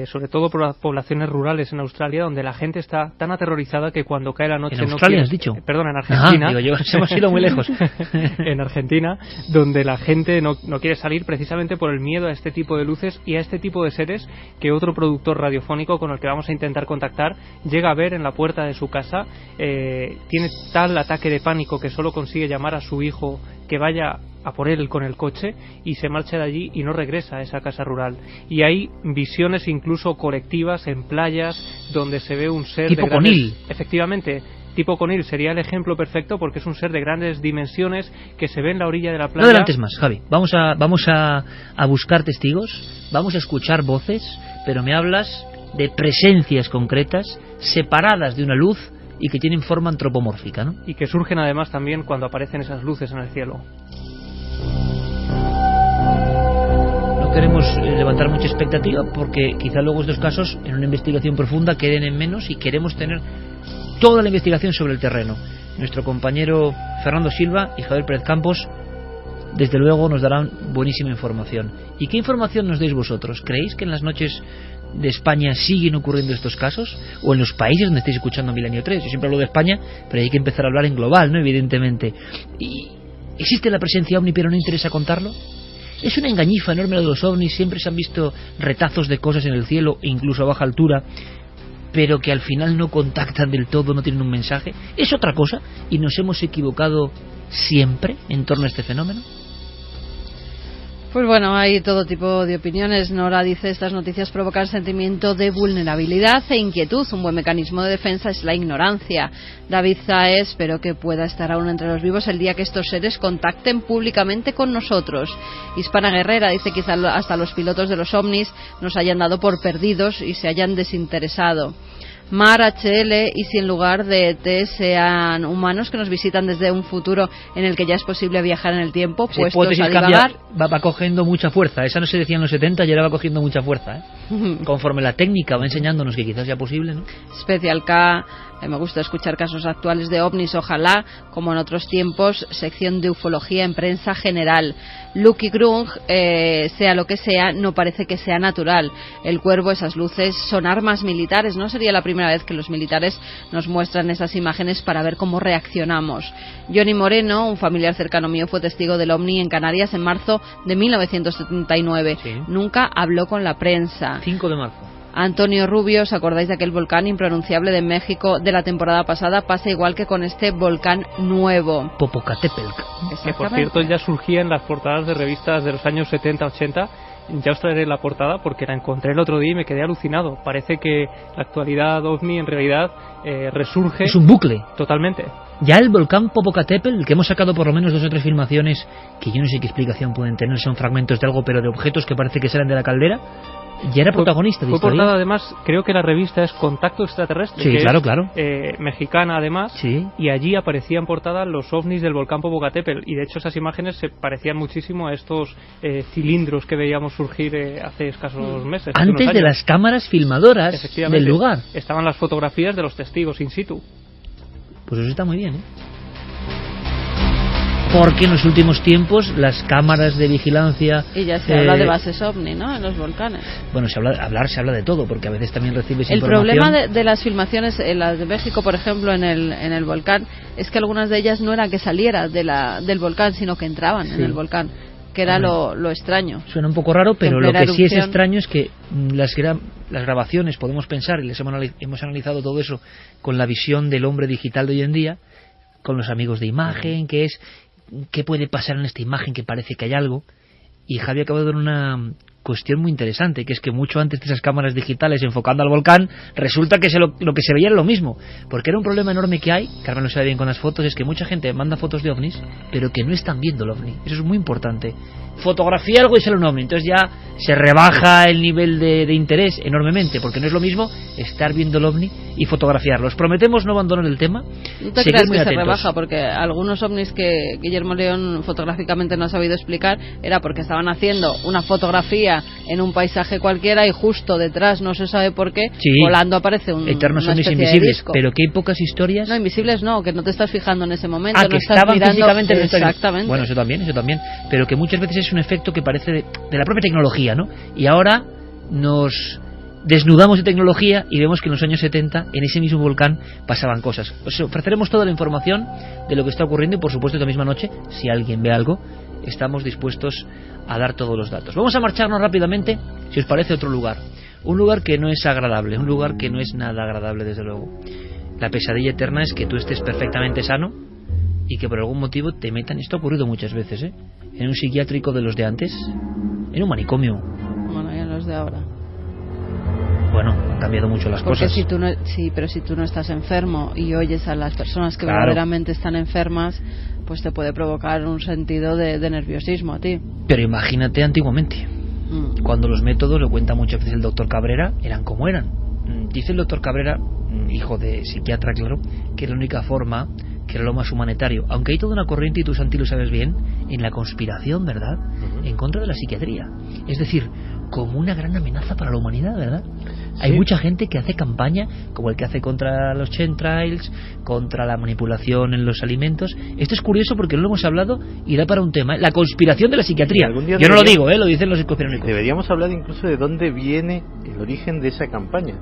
sobre todo poblaciones rurales en Australia, donde la gente está tan aterrorizada que cuando cae la noche... ¿En Australia has dicho? Perdón, en Argentina. Digo yo, hemos ido muy lejos. En Argentina, donde la gente no quiere salir precisamente por el miedo a este tipo de luces y a este tipo de seres que otro productor radiofónico con el que vamos a intentar contactar llega a ver en la puerta de su casa. Tiene tal ataque de pánico que solo consigue llamar a su hijo que vaya a por él con el coche y se marcha de allí y no regresa a esa casa rural. Y hay visiones incluso colectivas en playas donde se ve un ser tipo de grandes... Conil. Efectivamente, tipo Conil sería el ejemplo perfecto porque es un ser de grandes dimensiones que se ve en la orilla de la playa. No adelantes más, Javi. Vamos a buscar testigos, vamos a escuchar voces, pero me hablas de presencias concretas separadas de una luz y que tienen forma antropomórfica, ¿no? Y que surgen además también cuando aparecen esas luces en el cielo. No queremos levantar mucha expectativa porque quizá luego estos casos en una investigación profunda queden en menos y queremos tener toda la investigación sobre el terreno. Nuestro compañero Fernando Silva y Javier Pérez Campos desde luego nos darán buenísima información. ¿Y qué información nos dais vosotros? ¿Creéis que en las noches de España siguen ocurriendo estos casos? ¿O en los países donde estáis escuchando Milenio 3? Yo siempre hablo de España, pero hay que empezar a hablar en global, ¿no? Evidentemente. ¿Y existe la presencia ovni pero no interesa contarlo? Es una engañifa enorme lo de los ovnis. Siempre se han visto retazos de cosas en el cielo, incluso a baja altura, pero que al final no contactan del todo, no tienen un mensaje. ¿Es otra cosa? ¿Y nos hemos equivocado siempre en torno a este fenómeno? Pues bueno, hay todo tipo de opiniones. Nora dice: estas noticias provocan sentimiento de vulnerabilidad e inquietud. Un buen mecanismo de defensa es la ignorancia. David Zae: espero que pueda estar aún entre los vivos el día que estos seres contacten públicamente con nosotros. Hispana Guerrera dice: quizá hasta los pilotos de los ovnis nos hayan dado por perdidos y se hayan desinteresado. Mar HL: y si en lugar de ET sean humanos que nos visitan desde un futuro en el que ya es posible viajar en el tiempo, puestos a divagar. Va cogiendo mucha fuerza. Esa no se decía en los 70 y ahora va cogiendo mucha fuerza, ¿eh? Conforme la técnica va enseñándonos que quizás sea posible, ¿no? Special K: me gusta escuchar casos actuales de ovnis, ojalá, como en otros tiempos, sección de ufología en prensa general. Lucky Grung: sea lo que sea, no parece que sea natural. El Cuervo: esas luces son armas militares. No sería la primera vez que los militares nos muestran esas imágenes para ver cómo reaccionamos. Johnny Moreno: un familiar cercano mío fue testigo del ovni en Canarias en marzo de 1979. Sí. Nunca habló con la prensa. 5 de marzo. Antonio Rubio: ¿os acordáis de aquel volcán impronunciable de México de la temporada pasada? Pasa igual que con este volcán nuevo. Popocatépetl. Que por cierto ya surgía en las portadas de revistas de los años 70-80. Ya os traeré la portada porque la encontré el otro día y me quedé alucinado. Parece que la actualidad ovni en realidad resurge. Es un bucle. Totalmente. Ya el volcán Popocatépetl, que hemos sacado por lo menos 2 o 3 filmaciones que yo no sé qué explicación pueden tener, son fragmentos de algo, pero de objetos que parece que salen de la caldera. Ya era protagonista de historia. Fue portada, además, creo que la revista es Contacto Extraterrestre. Sí, claro, claro. Mexicana, además. Sí. Y allí aparecían portada los ovnis del volcán Popocatépetl. Y de hecho esas imágenes se parecían muchísimo a estos cilindros que veíamos surgir hace escasos meses. Antes de las cámaras filmadoras del lugar. Estaban las fotografías de los testigos in situ. Pues eso está muy bien, ¿eh? porque en los últimos tiempos las cámaras de vigilancia... Y ya se habla de bases OVNI, ¿no?, en los volcanes. Bueno, se habla de todo, porque a veces también recibes el información... El problema de las filmaciones, las de México, por ejemplo, en el volcán, es que algunas de ellas no eran que saliera del volcán, sino que entraban en el volcán, que era lo extraño. Suena un poco raro, pero lo que erupción... sí es extraño es que las grabaciones, podemos pensar, y les hemos analizado todo eso con la visión del hombre digital de hoy en día, con los amigos de imagen, que es qué puede pasar en esta imagen que parece que hay algo. Y Javi acaba de dar una cuestión muy interesante, que es que mucho antes de esas cámaras digitales enfocando al volcán, resulta que lo que se veía era lo mismo, porque era un problema enorme que hay, Carmen lo sabe bien con las fotos, es que mucha gente manda fotos de ovnis, pero que no están viendo el ovni. Eso es muy importante. Fotografía algo y sale un ovni, entonces ya se rebaja el nivel de interés enormemente, porque no es lo mismo estar viendo el ovni y fotografiarlo. Os prometemos no abandonar el tema. No te creas que se rebaja, porque algunos ovnis que Guillermo León fotográficamente no ha sabido explicar era porque estaban haciendo una fotografía en un paisaje cualquiera y justo detrás, no se sabe por qué, volando aparece eternos ovnis invisibles, pero que hay pocas historias. No, invisibles no, que no te estás fijando en ese momento, que no estás estaban mirando físicamente. Exactamente. Bueno, eso también, pero que muchas veces es un efecto que parece de la propia tecnología, ¿no? Y ahora nos desnudamos de tecnología y vemos que en los años 70 en ese mismo volcán pasaban cosas. Os ofreceremos toda la información de lo que está ocurriendo y por supuesto esta misma noche, si alguien ve algo, estamos dispuestos a dar todos los datos. Vamos a marcharnos rápidamente, si os parece, a otro lugar. Un lugar que no es agradable, un lugar que no es nada agradable, desde luego. La pesadilla eterna es que tú estés perfectamente sano y que por algún motivo te metan. Esto ha ocurrido muchas veces, en un psiquiátrico de los de antes, en un manicomio. Bueno, ya los de ahora. Bueno, han cambiado mucho las cosas. Pero si tú no estás enfermo y oyes a las personas que verdaderamente están enfermas, pues te puede provocar un sentido de nerviosismo a ti. Pero imagínate antiguamente, cuando los métodos, lo cuenta muchas veces el doctor Cabrera, eran como eran. Dice el doctor Cabrera, hijo de psiquiatra, claro, que es la única forma, que era lo más humanitario, aunque hay toda una corriente, y tú, Santi, lo sabes bien, en la conspiración, ¿verdad?, en contra de la psiquiatría. Es decir, como una gran amenaza para la humanidad, ¿verdad? Sí. Hay mucha gente que hace campaña, como el que hace contra los chemtrails, contra la manipulación en los alimentos. Esto es curioso porque no lo hemos hablado y da para un tema, la conspiración de la psiquiatría. Yo no lo digo, lo dicen los conspiranoicos. Deberíamos hablar incluso de dónde viene el origen de esa campaña,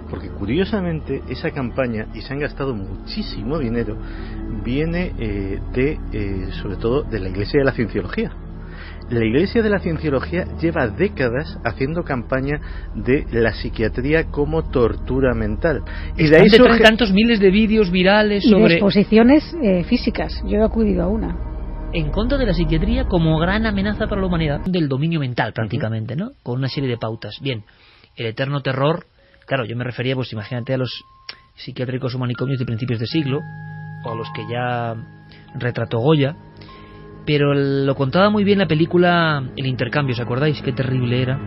porque curiosamente esa campaña, y se han gastado muchísimo dinero, viene sobre todo de la Iglesia de la Cienciología. La Iglesia de la Cienciología lleva décadas haciendo campaña de la psiquiatría como tortura mental. Y de ahí surgen tantos miles de vídeos virales sobre... Y de exposiciones físicas. Yo he acudido a una. En contra de la psiquiatría como gran amenaza para la humanidad. Del dominio mental, prácticamente, ¿no? Con una serie de pautas. Bien, el eterno terror... Claro, yo me refería, pues imagínate a los psiquiátricos o manicomios de principios de siglo, o a los que ya retrató Goya. Pero lo contaba muy bien la película El Intercambio, ¿os acordáis? Qué terrible era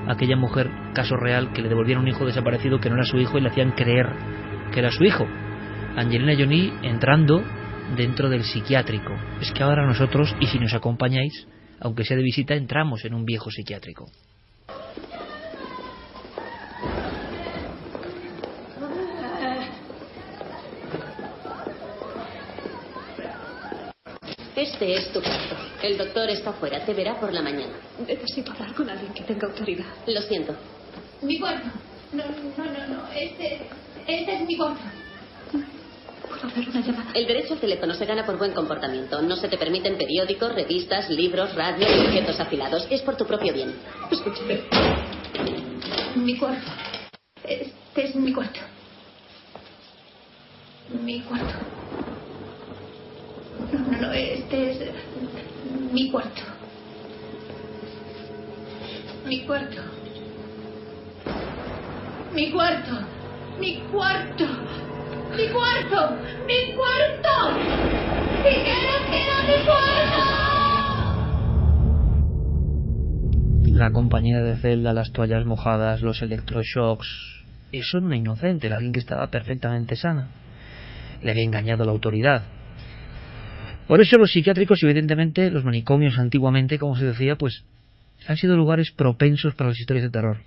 aquella mujer, caso real, que le devolvieron un hijo desaparecido que no era su hijo y le hacían creer que era su hijo. Angelina Jolie entrando dentro del psiquiátrico. Es que ahora nosotros, y si nos acompañáis, aunque sea de visita, entramos en un viejo psiquiátrico. Este es tu cuarto. El doctor está fuera. Te verá por la mañana. Necesito hablar con alguien que tenga autoridad. Lo siento. Mi cuarto. No. Este es mi cuarto. ¿Puedo hacer una llamada? El derecho al teléfono se gana por buen comportamiento. No se te permiten periódicos, revistas, libros, radio y objetos afilados. Es por tu propio bien. Escúchame. Mi cuarto. Este es mi cuarto. Mi cuarto. No, este es mi cuarto. Mi cuarto. Mi cuarto. Mi cuarto. Mi cuarto. Mi cuarto. Mi cuarto. La compañera de celda, las toallas mojadas, los electroshocks. Eso era una inocente, alguien que estaba perfectamente sana. Le había engañado la autoridad. Por eso los psiquiátricos y evidentemente los manicomios antiguamente, como se decía, pues han sido lugares propensos para las historias de terror.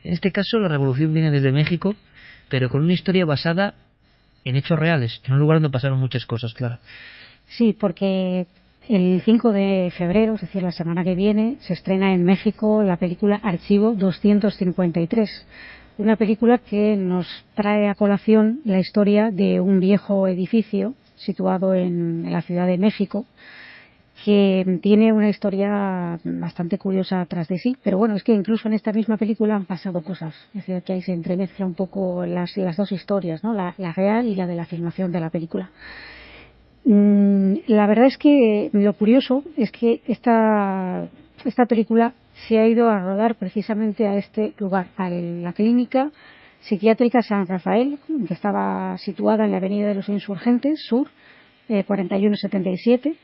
En este caso la revolución viene desde México, pero con una historia basada en hechos reales, en un lugar donde pasaron muchas cosas, claro. Sí, porque El 5 de febrero, es decir, la semana que viene, se estrena en México la película Archivo 253, una película que nos trae a colación la historia de un viejo edificio situado en la Ciudad de México, que tiene una historia bastante curiosa tras de sí, pero bueno, es que incluso en esta misma película han pasado cosas, es decir, que ahí se entremezcla un poco las dos historias, ¿no? La real y la de la filmación de la película. La verdad es que lo curioso es que esta película se ha ido a rodar precisamente a este lugar, a la clínica psiquiátrica San Rafael, que estaba situada en la Avenida de los Insurgentes Sur, 4177.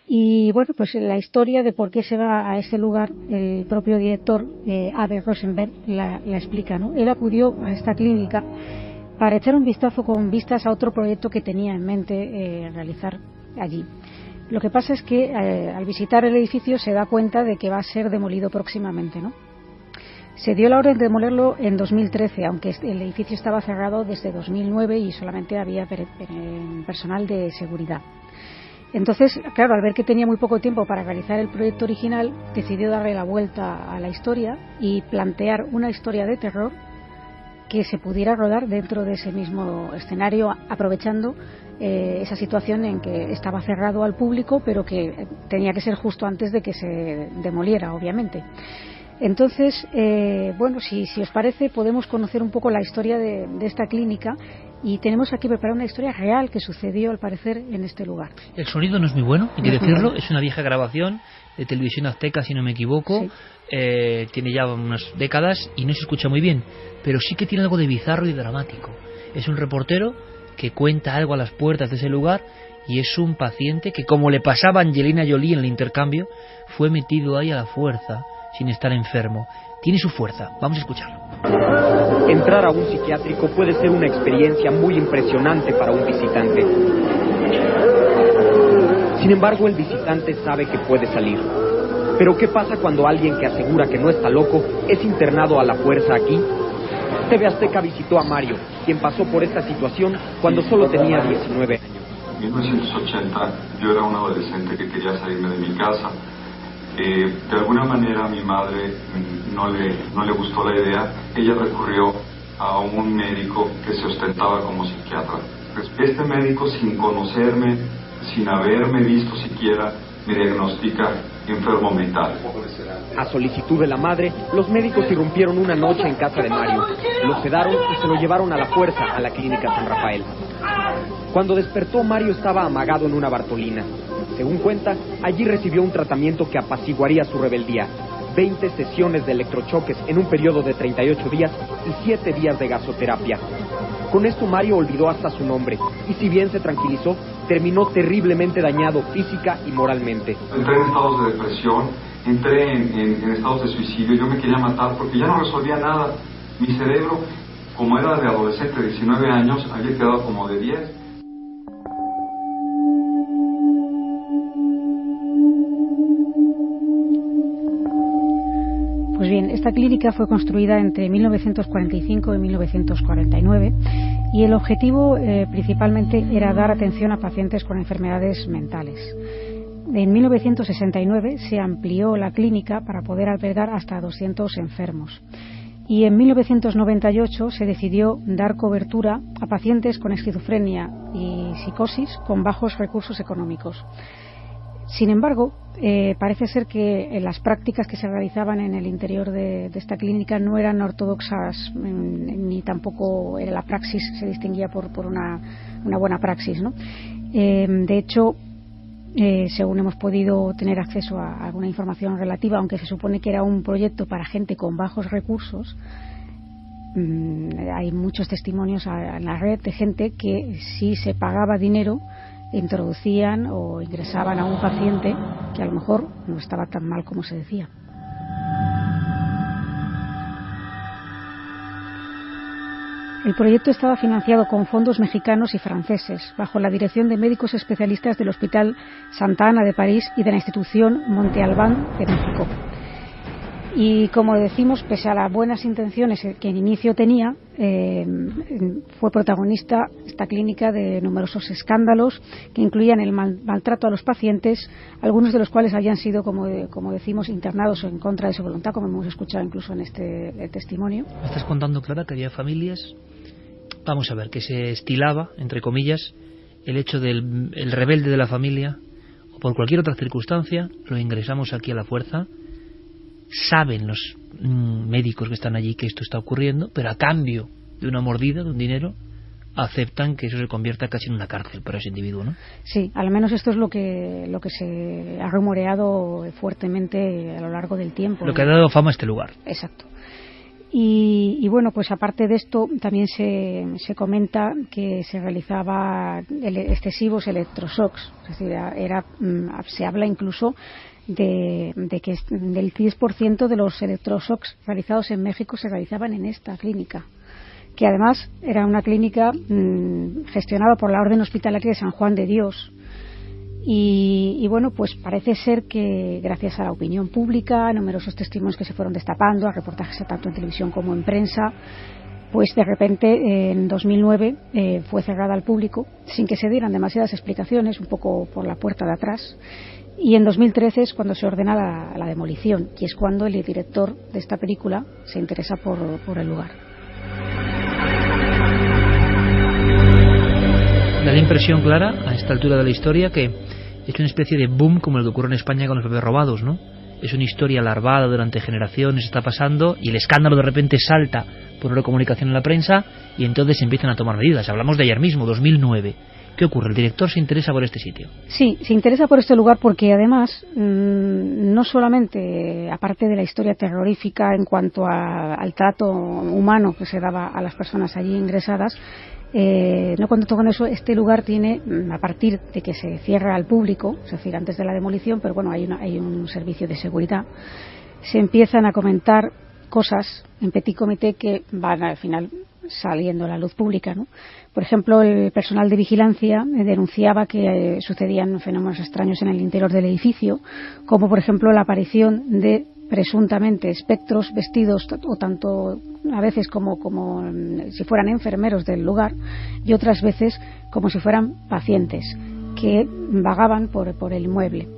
Y bueno, pues la historia de por qué se va a ese lugar, el propio director, Abe Rosenberg, la explica, ¿no? Él acudió a esta clínica para echar un vistazo con vistas a otro proyecto que tenía en mente realizar allí. Lo que pasa es que al visitar el edificio se da cuenta de que va a ser demolido próximamente, ¿no? Se dio la orden de demolerlo en 2013, aunque el edificio estaba cerrado desde 2009 y solamente había personal de seguridad. Entonces, claro, al ver que tenía muy poco tiempo para realizar el proyecto original, decidió darle la vuelta a la historia y plantear una historia de terror que se pudiera rodar dentro de ese mismo escenario, aprovechando esa situación en que estaba cerrado al público, pero que tenía que ser justo antes de que se demoliera, obviamente. Entonces, bueno, si os parece, podemos conocer un poco la historia de esta clínica, y tenemos aquí preparada una historia real que sucedió, al parecer, en este lugar. El sonido no es muy bueno, hay que decirlo, es una vieja grabación de Televisión Azteca, si no me equivoco, sí. Tiene ya unas décadas y no se escucha muy bien, pero sí que tiene algo de bizarro y dramático. Es un reportero que cuenta algo a las puertas de ese lugar, y es un paciente que, como le pasaba a Angelina Jolie en el intercambio, fue metido ahí a la fuerza, sin estar enfermo. Tiene su fuerza, vamos a escucharlo. Entrar a un psiquiátrico puede ser una experiencia muy impresionante para un visitante. Sin embargo, el visitante sabe que puede salir. Pero ¿qué pasa cuando alguien que asegura que no está loco es internado a la fuerza aquí? TV Azteca visitó a Mario, quien pasó por esta situación cuando solo tenía 19 años. En 1980 yo era un adolescente que quería salirme de mi casa. De alguna manera a mi madre no le gustó la idea. Ella recurrió a un médico que se ostentaba como psiquiatra. Este médico, sin conocerme, sin haberme visto siquiera, me diagnostica enfermo mental. A solicitud de la madre, los médicos irrumpieron una noche en casa de Mario. Lo sedaron y se lo llevaron a la fuerza a la clínica San Rafael. Cuando despertó, Mario estaba amagado en una Bartolina. Según cuenta, allí recibió un tratamiento que apaciguaría su rebeldía. 20 sesiones de electrochoques en un periodo de 38 días y 7 días de gasoterapia. Con esto Mario olvidó hasta su nombre, y si bien se tranquilizó, terminó terriblemente dañado física y moralmente. Entré en estados de depresión, entré en estados de suicidio. Yo me quería matar porque ya no resolvía nada. Mi cerebro, como era de adolescente de 19 años, había quedado como de 10. Pues bien, esta clínica fue construida entre 1945 y 1949 y el objetivo principalmente era dar atención a pacientes con enfermedades mentales. En 1969 se amplió la clínica para poder albergar hasta 200 enfermos y en 1998 se decidió dar cobertura a pacientes con esquizofrenia y psicosis con bajos recursos económicos. Sin embargo, parece ser que las prácticas que se realizaban en el interior de esta clínica no eran ortodoxas, ni tampoco era la praxis, se distinguía por una buena praxis, ¿no? De hecho, según hemos podido tener acceso a alguna información relativa, aunque se supone que era un proyecto para gente con bajos recursos, hay muchos testimonios en la red de gente que si se pagaba dinero introducían o ingresaban a un paciente que a lo mejor no estaba tan mal como se decía. El proyecto estaba financiado con fondos mexicanos y franceses, bajo la dirección de médicos especialistas del Hospital Santa Ana de París y de la institución Monte Albán de México. Y como decimos, pese a las buenas intenciones que en inicio tenía, fue protagonista esta clínica de numerosos escándalos que incluían el maltrato a los pacientes, algunos de los cuales habían sido, como decimos, internados en contra de su voluntad, como hemos escuchado incluso en este testimonio. ¿Me estás contando, Clara, que había familias, vamos a ver, que se estilaba, entre comillas, el hecho del el rebelde de la familia, o por cualquier otra circunstancia, lo ingresamos aquí a la fuerza? Saben los médicos que están allí que esto está ocurriendo, pero a cambio de una mordida, de un dinero, aceptan que eso se convierta casi en una cárcel para ese individuo, ¿no? Sí, al menos esto es lo que se ha rumoreado fuertemente a lo largo del tiempo. Lo que ha dado fama a este lugar. Exacto. Y bueno, pues aparte de esto, también se comenta que se realizaba excesivos electroshocks, es decir, se habla incluso de que del 10% de los electroshocks realizados en México se realizaban en esta clínica, que además era una clínica gestionada por la Orden Hospitalaria de San Juan de Dios. Y bueno, pues parece ser que gracias a la opinión pública, a numerosos testimonios que se fueron destapando, a reportajes tanto en televisión como en prensa, pues de repente en 2009 fue cerrada al público sin que se dieran demasiadas explicaciones, un poco por la puerta de atrás. Y en 2013 es cuando se ordena la demolición, y es cuando el director de esta película se interesa por el lugar. Da la impresión, Clara, a esta altura de la historia, que es una especie de boom como el que ocurre en España con los bebés robados, ¿no? Es una historia larvada durante generaciones, está pasando, y el escándalo de repente salta por una comunicación en la prensa, y entonces se empiezan a tomar medidas. Hablamos de ayer mismo, 2009. ¿Qué ocurre? ¿El director se interesa por este sitio? Sí, se interesa por este lugar porque además no solamente, aparte de la historia terrorífica en cuanto al trato humano que se daba a las personas allí ingresadas, no contento con eso, este lugar tiene, a partir de que se cierra al público, es decir, antes de la demolición, pero bueno, hay un servicio de seguridad, se empiezan a comentar cosas en petit comité que van al final saliendo a la luz pública, ¿no? Por ejemplo, el personal de vigilancia denunciaba que sucedían fenómenos extraños en el interior del edificio, como por ejemplo la aparición de presuntamente espectros vestidos o tanto a veces como si fueran enfermeros del lugar, y otras veces como si fueran pacientes que vagaban por el inmueble.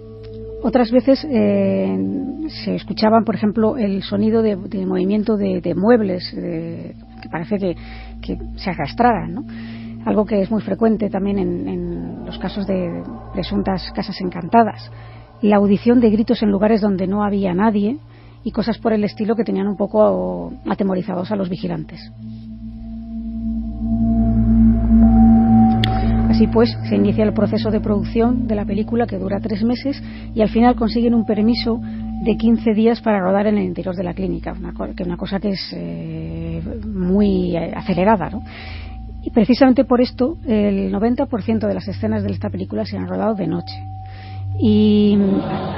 Otras veces se escuchaban, por ejemplo, el sonido de movimiento de muebles, que parece que se arrastraran, ¿no? Algo que es muy frecuente también en los casos de presuntas casas encantadas. La audición de gritos en lugares donde no había nadie y cosas por el estilo que tenían un poco atemorizados a los vigilantes. Así pues, se inicia el proceso de producción de la película, que dura 3 meses, y al final consiguen un permiso de 15 días para rodar en el interior de la clínica, una cosa que es muy acelerada, ¿no? Y precisamente por esto el 90% de las escenas de esta película se han rodado de noche. Y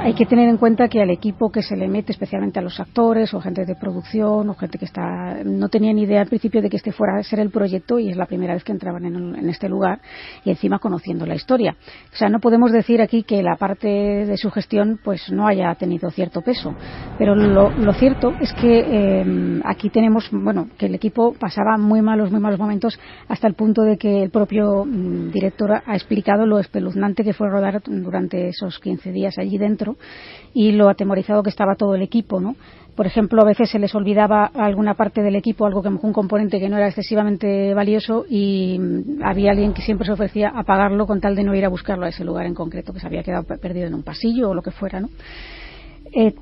hay que tener en cuenta que al equipo que se le mete, especialmente a los actores o gente de producción o gente que no tenía ni idea al principio de que este fuera a ser el proyecto, y es la primera vez que entraban en este lugar, y encima conociendo la historia. O sea, no podemos decir aquí que la parte de su gestión pues no haya tenido cierto peso, pero lo cierto es que aquí tenemos, bueno, que el equipo pasaba muy malos momentos, hasta el punto de que el propio director ha explicado lo espeluznante que fue rodar durante esos 15 días allí dentro y lo atemorizado que estaba todo el equipo, ¿no? Por ejemplo, a veces se les olvidaba alguna parte del equipo, algo que un componente que no era excesivamente valioso, y había alguien que siempre se ofrecía a pagarlo con tal de no ir a buscarlo a ese lugar en concreto, que se había quedado perdido en un pasillo o lo que fuera, ¿no?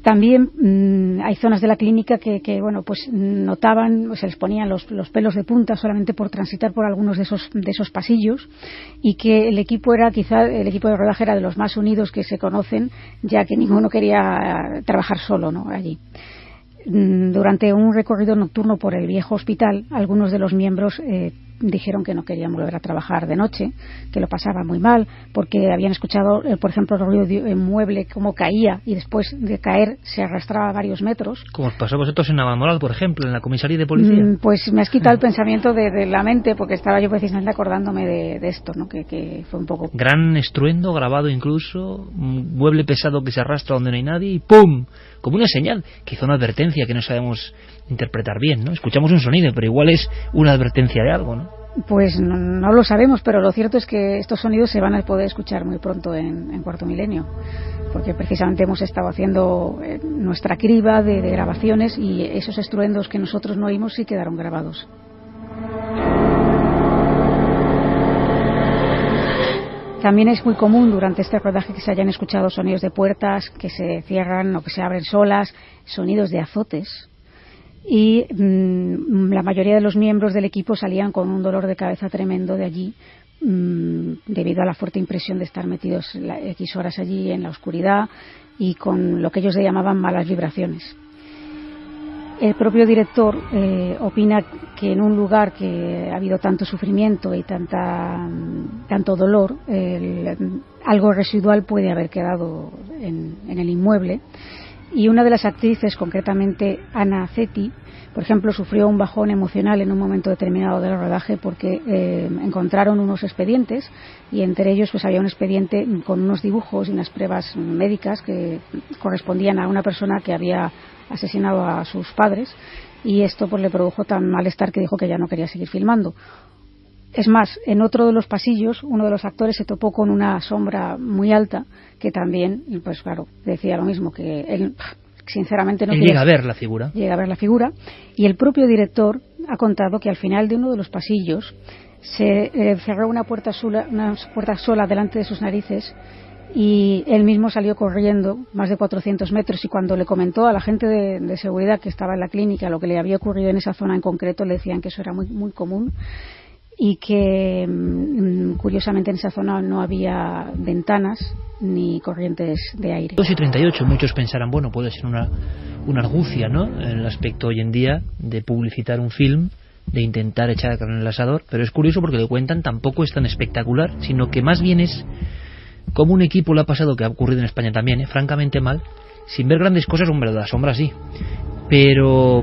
También hay zonas de la clínica que bueno, pues notaban, se les ponían los pelos de punta solamente por transitar por algunos de esos pasillos, y que el equipo de rodaje era de los más unidos que se conocen, ya que ninguno quería trabajar solo, ¿no? Allí. Durante un recorrido nocturno por el viejo hospital, algunos de los miembros dijeron que no querían volver a trabajar de noche, que lo pasaban muy mal, porque habían escuchado, por ejemplo, el ruido de un mueble como caía y después de caer se arrastraba varios metros. Como os pasó a vosotros en Navamoral, por ejemplo, en la comisaría de policía. Pues me has quitado el pensamiento de la mente, porque estaba yo precisamente acordándome de esto, ¿no? Que fue un poco... Gran estruendo, grabado incluso, un mueble pesado que se arrastra donde no hay nadie y ¡pum! Como una señal, que hizo una advertencia que no sabemos interpretar bien, ¿no? Escuchamos un sonido, pero igual es una advertencia de algo, ¿no? Pues no lo sabemos, pero lo cierto es que estos sonidos se van a poder escuchar muy pronto en Cuarto Milenio, porque precisamente hemos estado haciendo nuestra criba de grabaciones y esos estruendos que nosotros no oímos sí quedaron grabados. También es muy común durante este rodaje que se hayan escuchado sonidos de puertas que se cierran o que se abren solas, sonidos de azotes, y la mayoría de los miembros del equipo salían con un dolor de cabeza tremendo de allí, debido a la fuerte impresión de estar metidos X horas allí en la oscuridad y con lo que ellos le llamaban malas vibraciones. El propio director opina que en un lugar que ha habido tanto sufrimiento y tanto dolor, algo residual puede haber quedado en el inmueble. Y una de las actrices, concretamente Ana Ceti, por ejemplo, sufrió un bajón emocional en un momento determinado del rodaje porque encontraron unos expedientes y entre ellos pues había un expediente con unos dibujos y unas pruebas médicas que correspondían a una persona que había asesinado a sus padres, y esto pues le produjo tan malestar que dijo que ya no quería seguir filmando. Es más, en otro de los pasillos uno de los actores se topó con una sombra muy alta que también, pues claro, decía lo mismo, que él sinceramente no quería... Llega a ver la figura. Llega a ver la figura, y el propio director ha contado que al final de uno de los pasillos se cerró una puerta sola delante de sus narices y él mismo salió corriendo más de 400 metros, y cuando le comentó a la gente de seguridad que estaba en la clínica lo que le había ocurrido en esa zona en concreto, le decían que eso era muy, muy común y que curiosamente en esa zona no había ventanas ni corrientes de aire. 2:38, muchos pensarán, bueno, puede ser una argucia, ¿no?, en el aspecto hoy en día de publicitar un film, de intentar echar a carne en el asador, pero es curioso porque lo cuentan tampoco es tan espectacular, sino que más bien es como un equipo le ha pasado, que ha ocurrido en España también, francamente mal, sin ver grandes cosas. Hombre, de la sombra sí, pero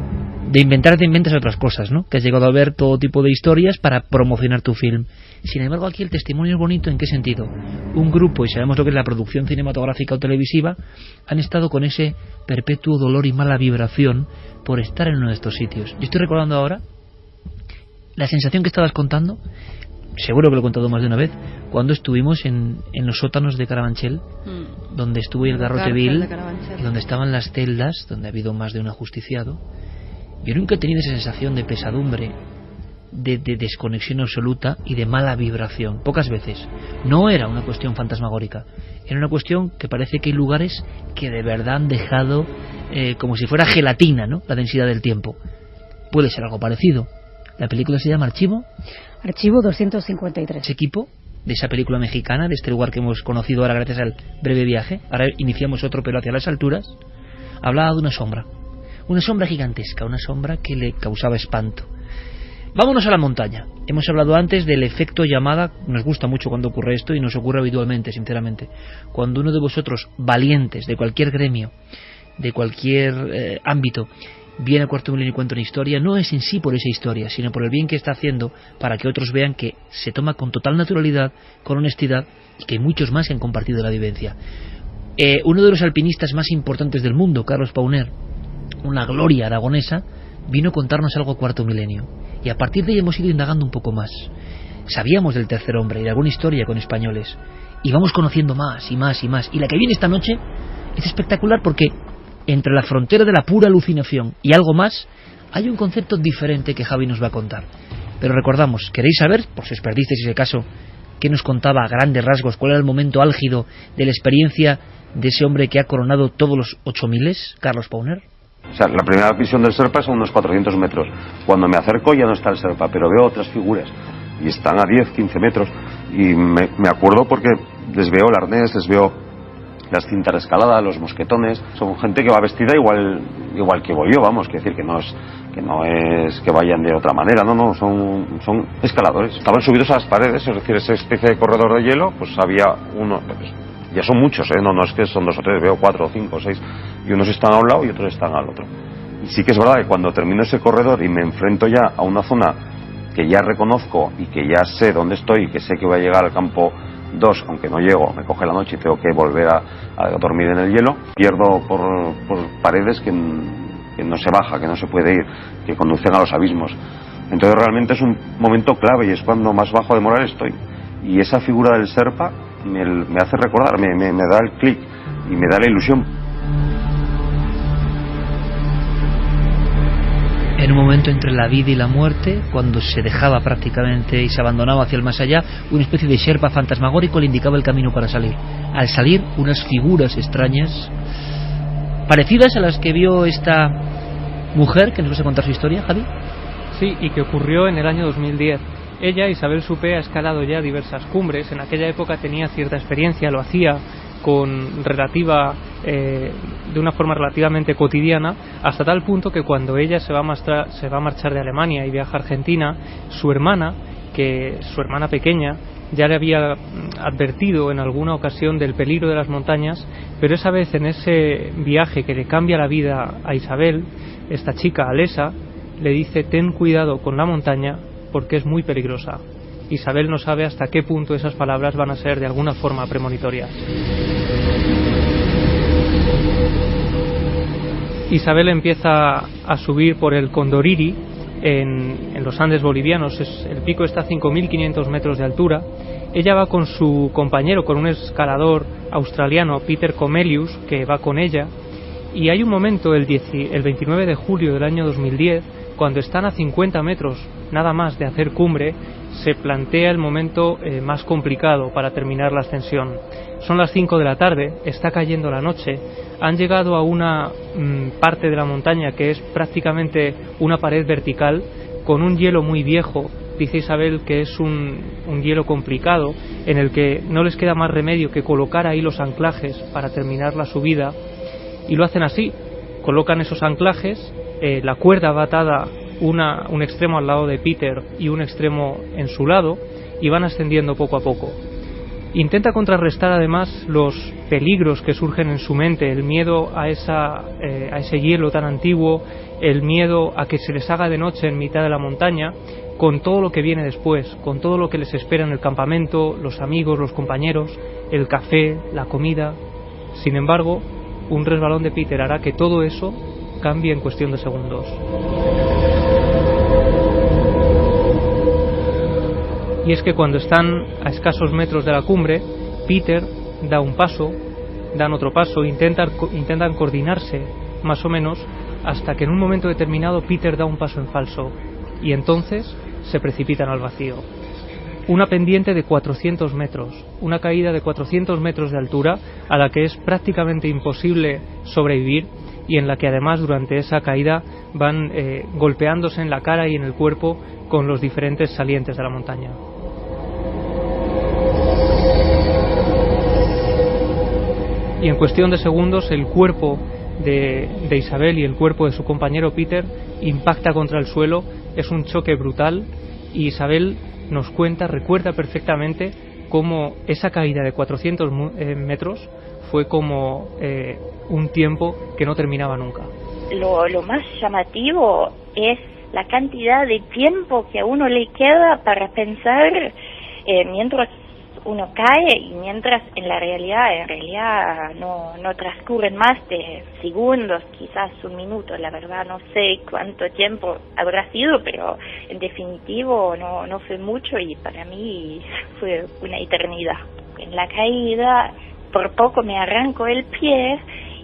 de inventar te inventas otras cosas, ¿no? Que has llegado a ver todo tipo de historias para promocionar tu film. Sin embargo, aquí el testimonio es bonito. ¿En qué sentido? Un grupo, y sabemos lo que es la producción cinematográfica o televisiva, han estado con ese perpetuo dolor y mala vibración por estar en uno de estos sitios. Yo estoy recordando ahora la sensación que estabas contando, seguro que lo he contado más de una vez, cuando estuvimos en los sótanos de Carabanchel, donde estuvo el Garrote Vil, y donde estaban las celdas, donde ha habido más de un ajusticiado. Yo nunca he tenido esa sensación de pesadumbre, de desconexión absoluta y de mala vibración. Pocas veces. No era una cuestión fantasmagórica, era una cuestión que parece que hay lugares que de verdad han dejado como si fuera gelatina, ¿no?, la densidad del tiempo. Puede ser algo parecido. La película se llama Archivo 253. Ese equipo de esa película mexicana, de este lugar que hemos conocido ahora gracias al breve viaje, ahora iniciamos otro pero hacia las alturas, hablaba de una sombra gigantesca, una sombra que le causaba espanto. Vámonos a la montaña. Hemos hablado antes del efecto llamada. Nos gusta mucho cuando ocurre esto, y nos ocurre habitualmente, sinceramente. Cuando uno de vosotros, valientes, de cualquier gremio, de cualquier ámbito, viene a Cuarto Milenio y cuenta una historia, no es en sí por esa historia, sino por el bien que está haciendo para que otros vean que se toma con total naturalidad, con honestidad, y que muchos más han compartido la vivencia. Uno de los alpinistas más importantes del mundo, Carlos Pauner, una gloria aragonesa, vino a contarnos algo a Cuarto Milenio, y a partir de ahí hemos ido indagando un poco más. Sabíamos del tercer hombre y de alguna historia con españoles, y vamos conociendo más y más y más, y la que viene esta noche es espectacular porque entre la frontera de la pura alucinación y algo más hay un concepto diferente que Javi nos va a contar. Pero recordamos, ¿queréis saber, por si os perdisteis ese caso, qué nos contaba a grandes rasgos, cuál era el momento álgido de la experiencia de ese hombre que ha coronado todos los 8000, Carlos Pauner? O sea, la primera visión del Sherpa son unos 400 metros. Cuando me acerco ya no está el Sherpa, pero veo otras figuras y están a 10, 15 metros, y me acuerdo porque les veo el arnés, les veo las cintas de escalada, los mosquetones. Son gente que va vestida igual que voy yo, vamos, que decir que no es que vayan de otra manera, no, son escaladores. Estaban subidos a las paredes, es decir, esa especie de corredor de hielo, pues había uno, pues, ya son muchos, no es que son 2 o 3, veo 4 o 5 o 6, y unos están a un lado y otros están al otro. Y sí que es verdad que cuando termino ese corredor y me enfrento ya a una zona que ya reconozco y que ya sé dónde estoy y que sé que voy a llegar al campo 2, aunque no llego, me coge la noche y tengo que volver a dormir en el hielo, pierdo por paredes que no se baja, que no se puede ir, que conducen a los abismos. Entonces realmente es un momento clave y es cuando más bajo de moral estoy. Y esa figura del Sherpa me hace recordar, me da el clic y me da la ilusión. En un momento entre la vida y la muerte, cuando se dejaba prácticamente y se abandonaba hacia el más allá, una especie de Sherpa fantasmagórico le indicaba el camino para salir. Al salir, unas figuras extrañas, parecidas a las que vio esta mujer, que nos vas a contar su historia, Javi. Sí, y que ocurrió en el año 2010. Ella, Isabel Suppé, ha escalado ya diversas cumbres. En aquella época tenía cierta experiencia, lo hacía de una forma relativamente cotidiana, hasta tal punto que cuando ella se va a marchar de Alemania y viaja a Argentina, su hermana pequeña ya le había advertido en alguna ocasión del peligro de las montañas, pero esa vez en ese viaje que le cambia la vida a Isabel, esta chica Alesa le dice: ten cuidado con la montaña porque es muy peligrosa. Isabel no sabe hasta qué punto esas palabras van a ser de alguna forma premonitorias. Isabel empieza a subir por el Condoriri en los Andes bolivianos. El pico está a 5.500 metros de altura. Ella va con su compañero, con un escalador australiano, Peter Comelius, que va con ella. Y hay un momento, el 29 de julio del año 2010, cuando están a 50 metros nada más de hacer cumbre, se plantea el momento más complicado para terminar la ascensión. Son las 5 de la tarde, está cayendo la noche, han llegado a una parte de la montaña que es prácticamente una pared vertical con un hielo muy viejo. Dice Isabel que es un hielo complicado en el que no les queda más remedio que colocar ahí los anclajes para terminar la subida, y lo hacen así, colocan esos anclajes, la cuerda va atada un extremo al lado de Peter y un extremo en su lado, y van ascendiendo poco a poco. Intenta contrarrestar además los peligros que surgen en su mente, el miedo a ese hielo tan antiguo, el miedo a que se les haga de noche en mitad de la montaña, con todo lo que viene después, con todo lo que les espera en el campamento, los amigos, los compañeros, el café, la comida. Sin embargo, un resbalón de Peter hará que todo eso cambie en cuestión de segundos. Y es que cuando están a escasos metros de la cumbre, Peter da un paso, dan otro paso, intentan coordinarse más o menos, hasta que en un momento determinado Peter da un paso en falso y entonces se precipitan al vacío. Una pendiente de 400 metros, una caída de 400 metros de altura a la que es prácticamente imposible sobrevivir, y en la que además durante esa caída van golpeándose en la cara y en el cuerpo con los diferentes salientes de la montaña. Y en cuestión de segundos el cuerpo de Isabel y el cuerpo de su compañero Peter impacta contra el suelo. Es un choque brutal, y Isabel nos recuerda perfectamente cómo esa caída de 400 metros fue como un tiempo que no terminaba nunca. Lo más llamativo es la cantidad de tiempo que a uno le queda para pensar mientras uno cae, y mientras en realidad no transcurren más de segundos, quizás un minuto. La verdad no sé cuánto tiempo habrá sido, pero en definitivo no fue mucho, y para mí fue una eternidad. En la caída por poco me arranco el pie,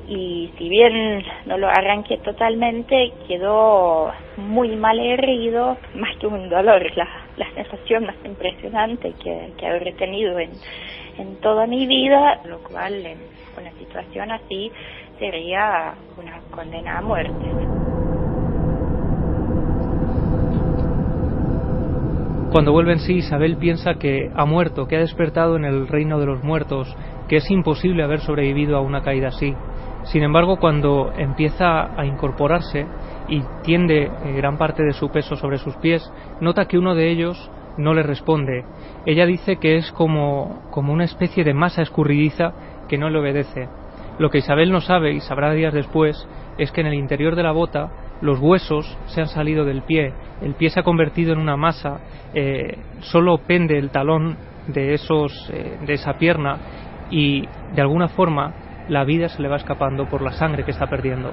y si bien no lo arranqué totalmente, quedó muy mal herido, más que un dolor, la sensación más impresionante que habré tenido en toda mi vida, lo cual en una situación así sería una condena a muerte. Cuando vuelve en sí, Isabel piensa que ha muerto, que ha despertado en el reino de los muertos, que es imposible haber sobrevivido a una caída así. Sin embargo, cuando empieza a incorporarse y tiende gran parte de su peso sobre sus pies, nota que uno de ellos no le responde. Ella dice que es como una especie de masa escurridiza que no le obedece. Lo que Isabel no sabe, y sabrá días después, es que en el interior de la bota los huesos se han salido del pie, el pie se ha convertido en una masa, solo pende el talón de esa pierna y de alguna forma la vida se le va escapando por la sangre que está perdiendo.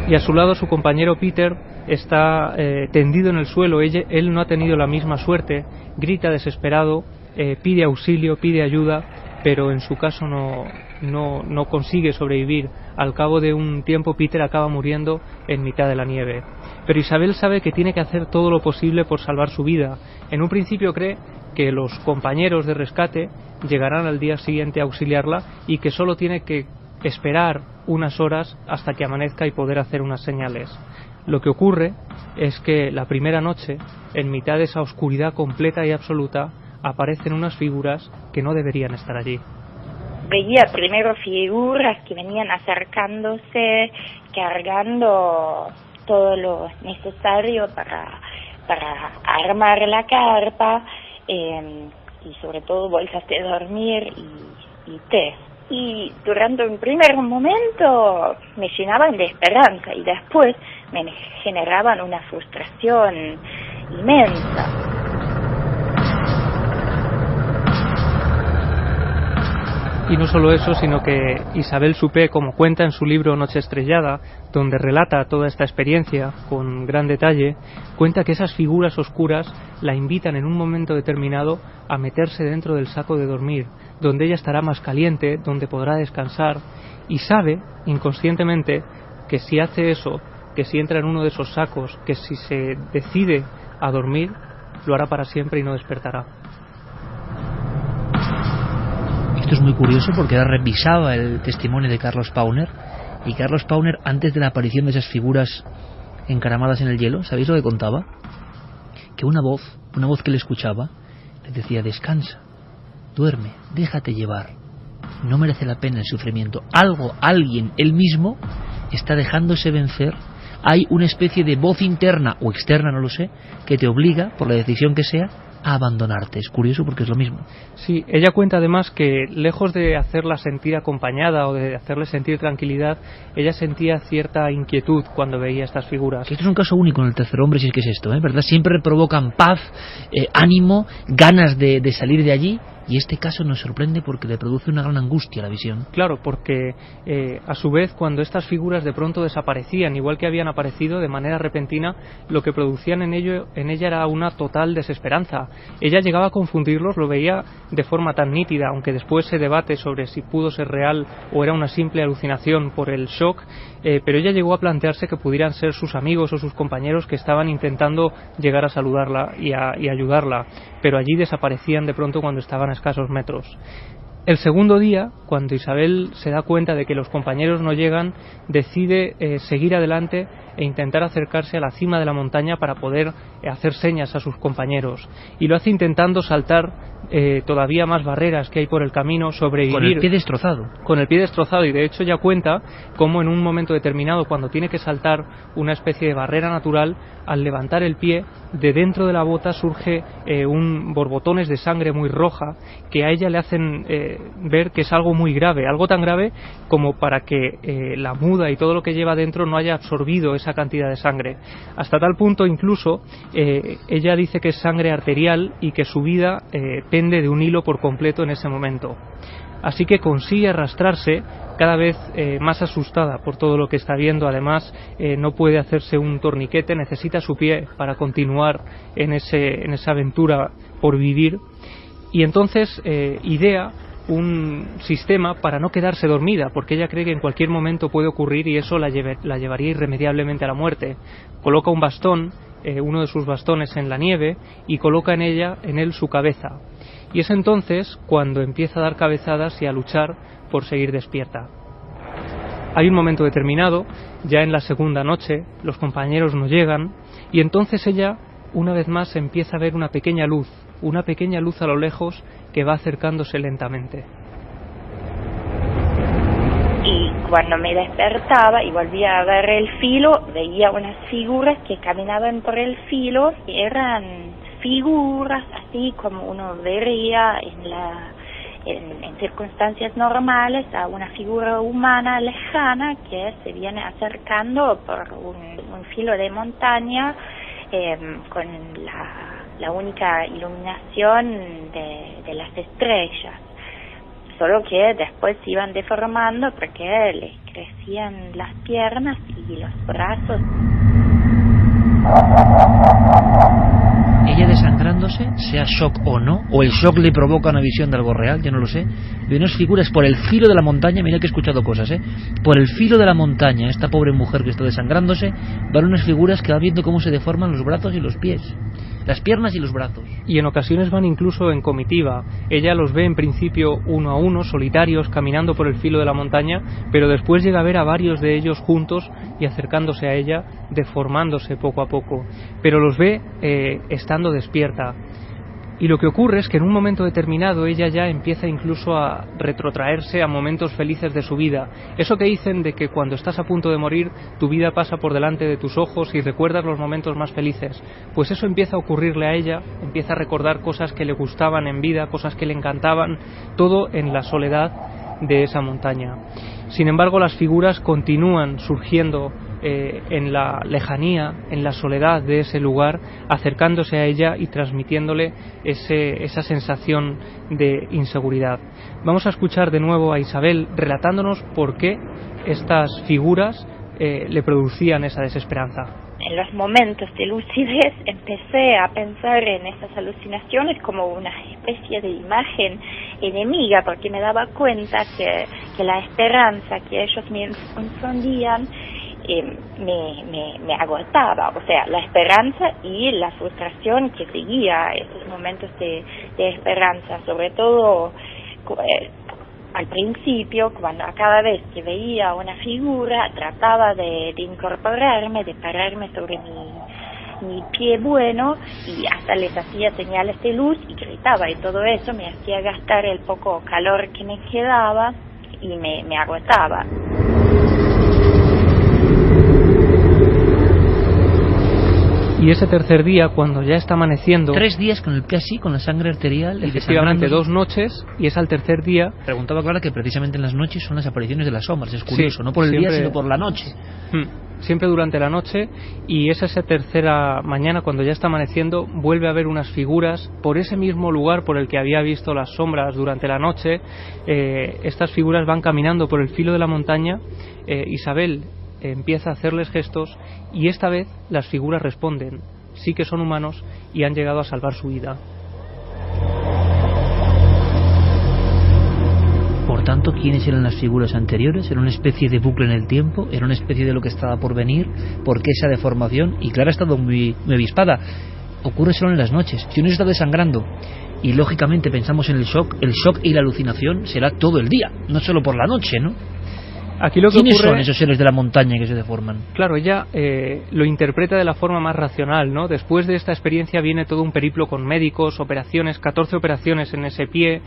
Y a su lado su compañero Peter está tendido en el suelo. Él no ha tenido la misma suerte, grita desesperado, pide auxilio, pide ayuda, pero en su caso no consigue sobrevivir. Al cabo de un tiempo Peter acaba muriendo en mitad de la nieve. Pero Isabel sabe que tiene que hacer todo lo posible por salvar su vida. En un principio cree que los compañeros de rescate llegarán al día siguiente a auxiliarla y que solo tiene que esperar unas horas hasta que amanezca y poder hacer unas señales. Lo que ocurre es que la primera noche, en mitad de esa oscuridad completa y absoluta, aparecen unas figuras que no deberían estar allí. Veía primero figuras que venían acercándose, cargando todo lo necesario para armar la carpa, y sobre todo bolsas de dormir y té. Y durante un primer momento me llenaban de esperanza y después me generaban una frustración inmensa. Y no solo eso, sino que Isabel Suppé, como cuenta en su libro Noche Estrellada, donde relata toda esta experiencia con gran detalle, cuenta que esas figuras oscuras la invitan en un momento determinado a meterse dentro del saco de dormir, donde ella estará más caliente, donde podrá descansar, y sabe, inconscientemente, que si hace eso, que si entra en uno de esos sacos, que si se decide a dormir, lo hará para siempre y no despertará. Esto es muy curioso porque ahora revisaba el testimonio de Carlos Pauner, y Carlos Pauner, antes de la aparición de esas figuras encaramadas en el hielo, ¿sabéis lo que contaba? Que una voz que le escuchaba, le decía: descansa, duerme, déjate llevar, no merece la pena el sufrimiento. Alguien, él mismo, está dejándose vencer. Hay una especie de voz interna o externa, no lo sé, que te obliga, por la decisión que sea, a abandonarte. Es curioso porque es lo mismo. Sí, ella cuenta además que lejos de hacerla sentir acompañada o de hacerle sentir tranquilidad, ella sentía cierta inquietud cuando veía estas figuras. Que esto es un caso único en el Tercer Hombre, si es que es esto, ¿verdad? Siempre provocan paz, ánimo, ganas de salir de allí. Y este caso nos sorprende porque le produce una gran angustia a la visión. Claro, porque a su vez, cuando estas figuras de pronto desaparecían, igual que habían aparecido de manera repentina, lo que producían en ella era una total desesperanza. Ella llegaba a confundirlos, lo veía de forma tan nítida, aunque después se debate sobre si pudo ser real o era una simple alucinación por el shock, pero ella llegó a plantearse que pudieran ser sus amigos o sus compañeros que estaban intentando llegar a saludarla y ayudarla, pero allí desaparecían de pronto cuando estaban a escasos metros. El segundo día, cuando Isabel se da cuenta de que los compañeros no llegan, decide seguir adelante e intentar acercarse a la cima de la montaña para poder hacer señas a sus compañeros. Y lo hace intentando saltar todavía más barreras que hay por el camino, sobrevivir. Con el pie destrozado. Con el pie destrozado, y de hecho ya cuenta cómo en un momento determinado, cuando tiene que saltar una especie de barrera natural, al levantar el pie, de dentro de la bota surge borbotones de sangre muy roja que a ella le hacen ver que es algo muy grave, algo tan grave como para que la muda y todo lo que lleva dentro no haya absorbido esa cantidad de sangre. Hasta tal punto incluso ella dice que es sangre arterial y que su vida pende de un hilo por completo en ese momento. Así que consigue arrastrarse cada vez más asustada por todo lo que está viendo. Además no puede hacerse un torniquete, necesita su pie para continuar en esa aventura por vivir, y entonces idea un sistema para no quedarse dormida, porque ella cree que en cualquier momento puede ocurrir y eso la llevaría irremediablemente a la muerte. Coloca un bastón, uno de sus bastones, en la nieve y coloca en él su cabeza. Y es entonces cuando empieza a dar cabezadas y a luchar por seguir despierta. Hay un momento determinado, ya en la segunda noche, los compañeros no llegan, y entonces ella una vez más se empieza a ver una pequeña luz a lo lejos que va acercándose lentamente. Y cuando me despertaba y volvía a ver el filo, veía unas figuras que caminaban por el filo, y eran figuras así como uno vería en circunstancias normales a una figura humana lejana que se viene acercando por un filo de montaña con la única iluminación de las estrellas. Solo que después se iban deformando porque les crecían las piernas y los brazos. Ella desangrándose, sea shock o no, o el shock le provoca una visión de algo real, yo no lo sé. Ve unas figuras por el filo de la montaña, mira que he escuchado cosas, por el filo de la montaña, esta pobre mujer que está desangrándose, van unas figuras que va viendo cómo se deforman los brazos y los pies, las piernas y los brazos. Y en ocasiones van incluso en comitiva. Ella los ve en principio uno a uno, solitarios, caminando por el filo de la montaña, pero después llega a ver a varios de ellos juntos y acercándose a ella, deformándose poco a poco. Pero los ve estando despierta. Y lo que ocurre es que en un momento determinado ella ya empieza incluso a retrotraerse a momentos felices de su vida. Eso que dicen de que cuando estás a punto de morir, tu vida pasa por delante de tus ojos y recuerdas los momentos más felices. Pues eso empieza a ocurrirle a ella, empieza a recordar cosas que le gustaban en vida, cosas que le encantaban, todo en la soledad de esa montaña. Sin embargo, las figuras continúan surgiendo en la lejanía, en la soledad de ese lugar, acercándose a ella y transmitiéndole esa sensación de inseguridad. Vamos a escuchar de nuevo a Isabel relatándonos por qué estas figuras le producían esa desesperanza. En los momentos de lucidez empecé a pensar en esas alucinaciones como una especie de imagen enemiga, porque me daba cuenta que la esperanza que ellos me infundían me agotaba, o sea, la esperanza y la frustración que seguía esos momentos de esperanza, sobre todo al principio, cuando a cada vez que veía una figura trataba de incorporarme, de pararme sobre mi pie bueno, y hasta les hacía señales de luz y gritaba, y todo eso me hacía gastar el poco calor que me quedaba y me agotaba. Y ese tercer día, cuando ya está amaneciendo... 3 días con el pie así, con la sangre arterial... Efectivamente, 2 noches, y es al tercer día... Preguntaba Clara que precisamente en las noches son las apariciones de las sombras, es curioso, sí, no por el día, sino por la noche. Siempre durante la noche, y es esa tercera mañana, cuando ya está amaneciendo, vuelve a ver unas figuras por ese mismo lugar por el que había visto las sombras durante la noche. Estas figuras van caminando por el filo de la montaña. Isabel empieza a hacerles gestos y esta vez las figuras responden, sí que son humanos y han llegado a salvar su vida. Por tanto, ¿quiénes eran las figuras anteriores? ¿Era una especie de bucle en el tiempo? ¿Era una especie de lo que estaba por venir? ¿Por qué esa deformación? Y Clara ha estado muy avispada. Ocurre solo en las noches. Si uno se está desangrando y lógicamente pensamos en el shock y la alucinación será todo el día, no solo por la noche, ¿no? Aquí lo que ¿Quiénes ocurre... son esos seres de la montaña que se deforman? Claro, ella lo interpreta de la forma más racional, ¿no? Después de esta experiencia viene todo un periplo con médicos, operaciones, 14 operaciones en ese pie,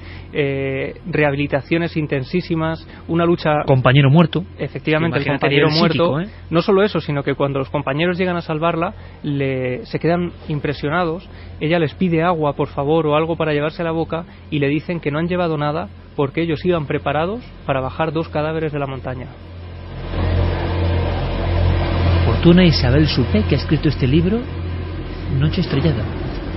rehabilitaciones intensísimas, una lucha... Compañero muerto. Efectivamente, el compañero muerto. No solo eso, sino que cuando los compañeros llegan a salvarla, se quedan impresionados. Ella les pide agua, por favor, o algo para llevarse a la boca, y le dicen que no han llevado nada porque ellos iban preparados para bajar 2 cadáveres de la montaña. Fortuna Isabel Suppé, que ha escrito este libro, Noche Estrellada.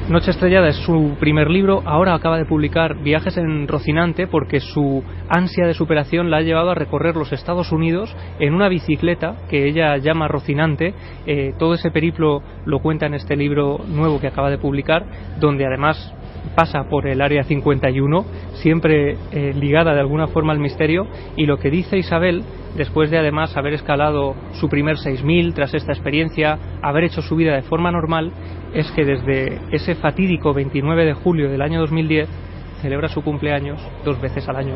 Noche Estrellada es su primer libro, ahora acaba de publicar Viajes en Rocinante porque su ansia de superación la ha llevado a recorrer los Estados Unidos en una bicicleta que ella llama Rocinante. Todo ese periplo lo cuenta en este libro nuevo que acaba de publicar, donde además pasa por el área 51, siempre ligada de alguna forma al misterio, y lo que dice Isabel, después de además haber escalado su primer 6000 tras esta experiencia, haber hecho su vida de forma normal, es que desde ese fatídico 29 de julio del año 2010 celebra su cumpleaños 2 veces al año.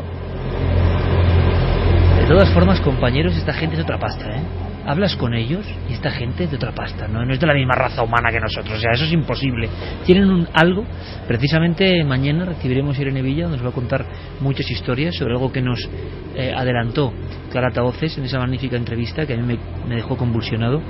De todas formas, compañeros, esta gente es otra pasta, hablas con ellos y esta gente es de otra pasta, no es de la misma raza humana que nosotros, o sea, eso es imposible. Tienen algo. Precisamente mañana recibiremos a Irene Villa, donde nos va a contar muchas historias sobre algo que nos adelantó Clara Tahoces en esa magnífica entrevista que a mí me dejó convulsionado.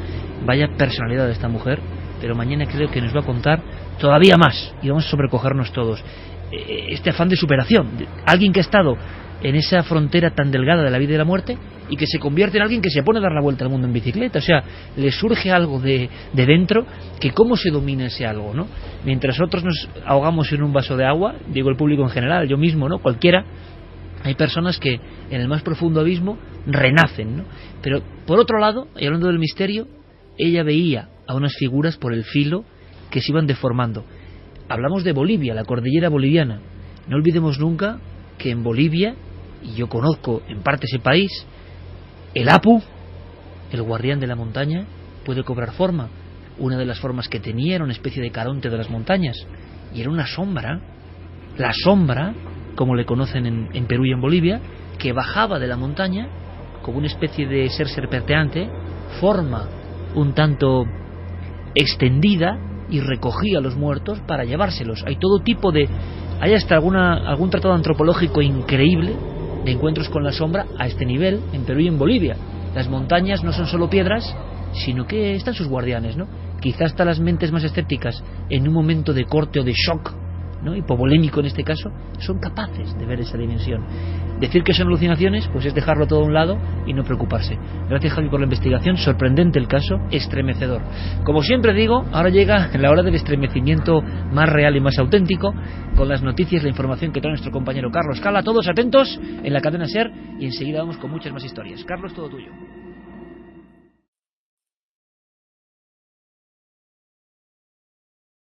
Vaya personalidad de esta mujer, pero mañana creo que nos va a contar todavía más y vamos a sobrecogernos todos. Este afán de superación, alguien que ha estado en esa frontera tan delgada de la vida y la muerte y que se convierte en alguien que se pone a dar la vuelta al mundo en bicicleta, o sea, le surge algo de dentro, que cómo se domina ese algo, ¿no? Mientras otros nos ahogamos en un vaso de agua, digo el público en general, yo mismo, ¿no? Cualquiera, hay personas que en el más profundo abismo renacen, ¿no? Pero por otro lado, y hablando del misterio, ella veía a unas figuras por el filo que se iban deformando. Hablamos de Bolivia, la cordillera boliviana. No olvidemos nunca que en Bolivia, y yo conozco en parte ese país, el Apu, el guardián de la montaña, puede cobrar forma. Una de las formas que tenía era una especie de Caronte de las montañas, y era una sombra, la sombra, como le conocen en Perú y en Bolivia, que bajaba de la montaña como una especie de ser serpenteante, forma un tanto extendida, y recogía a los muertos para llevárselos. Hay todo tipo de... Hay hasta algún tratado antropológico increíble de encuentros con la sombra a este nivel en Perú y en Bolivia. Las montañas no son solo piedras, sino que están sus guardianes, ¿no? Quizás hasta las mentes más escépticas, en un momento de corte o de shock, ¿no? Hipovolémico en este caso, son capaces de ver esa dimensión. Decir que son alucinaciones, pues es dejarlo todo a un lado y no preocuparse. Gracias, Javi, por la investigación. Sorprendente el caso, estremecedor. Como siempre digo, ahora llega la hora del estremecimiento más real y más auténtico, con las noticias, la información que trae nuestro compañero Carlos Cala. Todos atentos en la cadena SER y enseguida vamos con muchas más historias. Carlos, todo tuyo.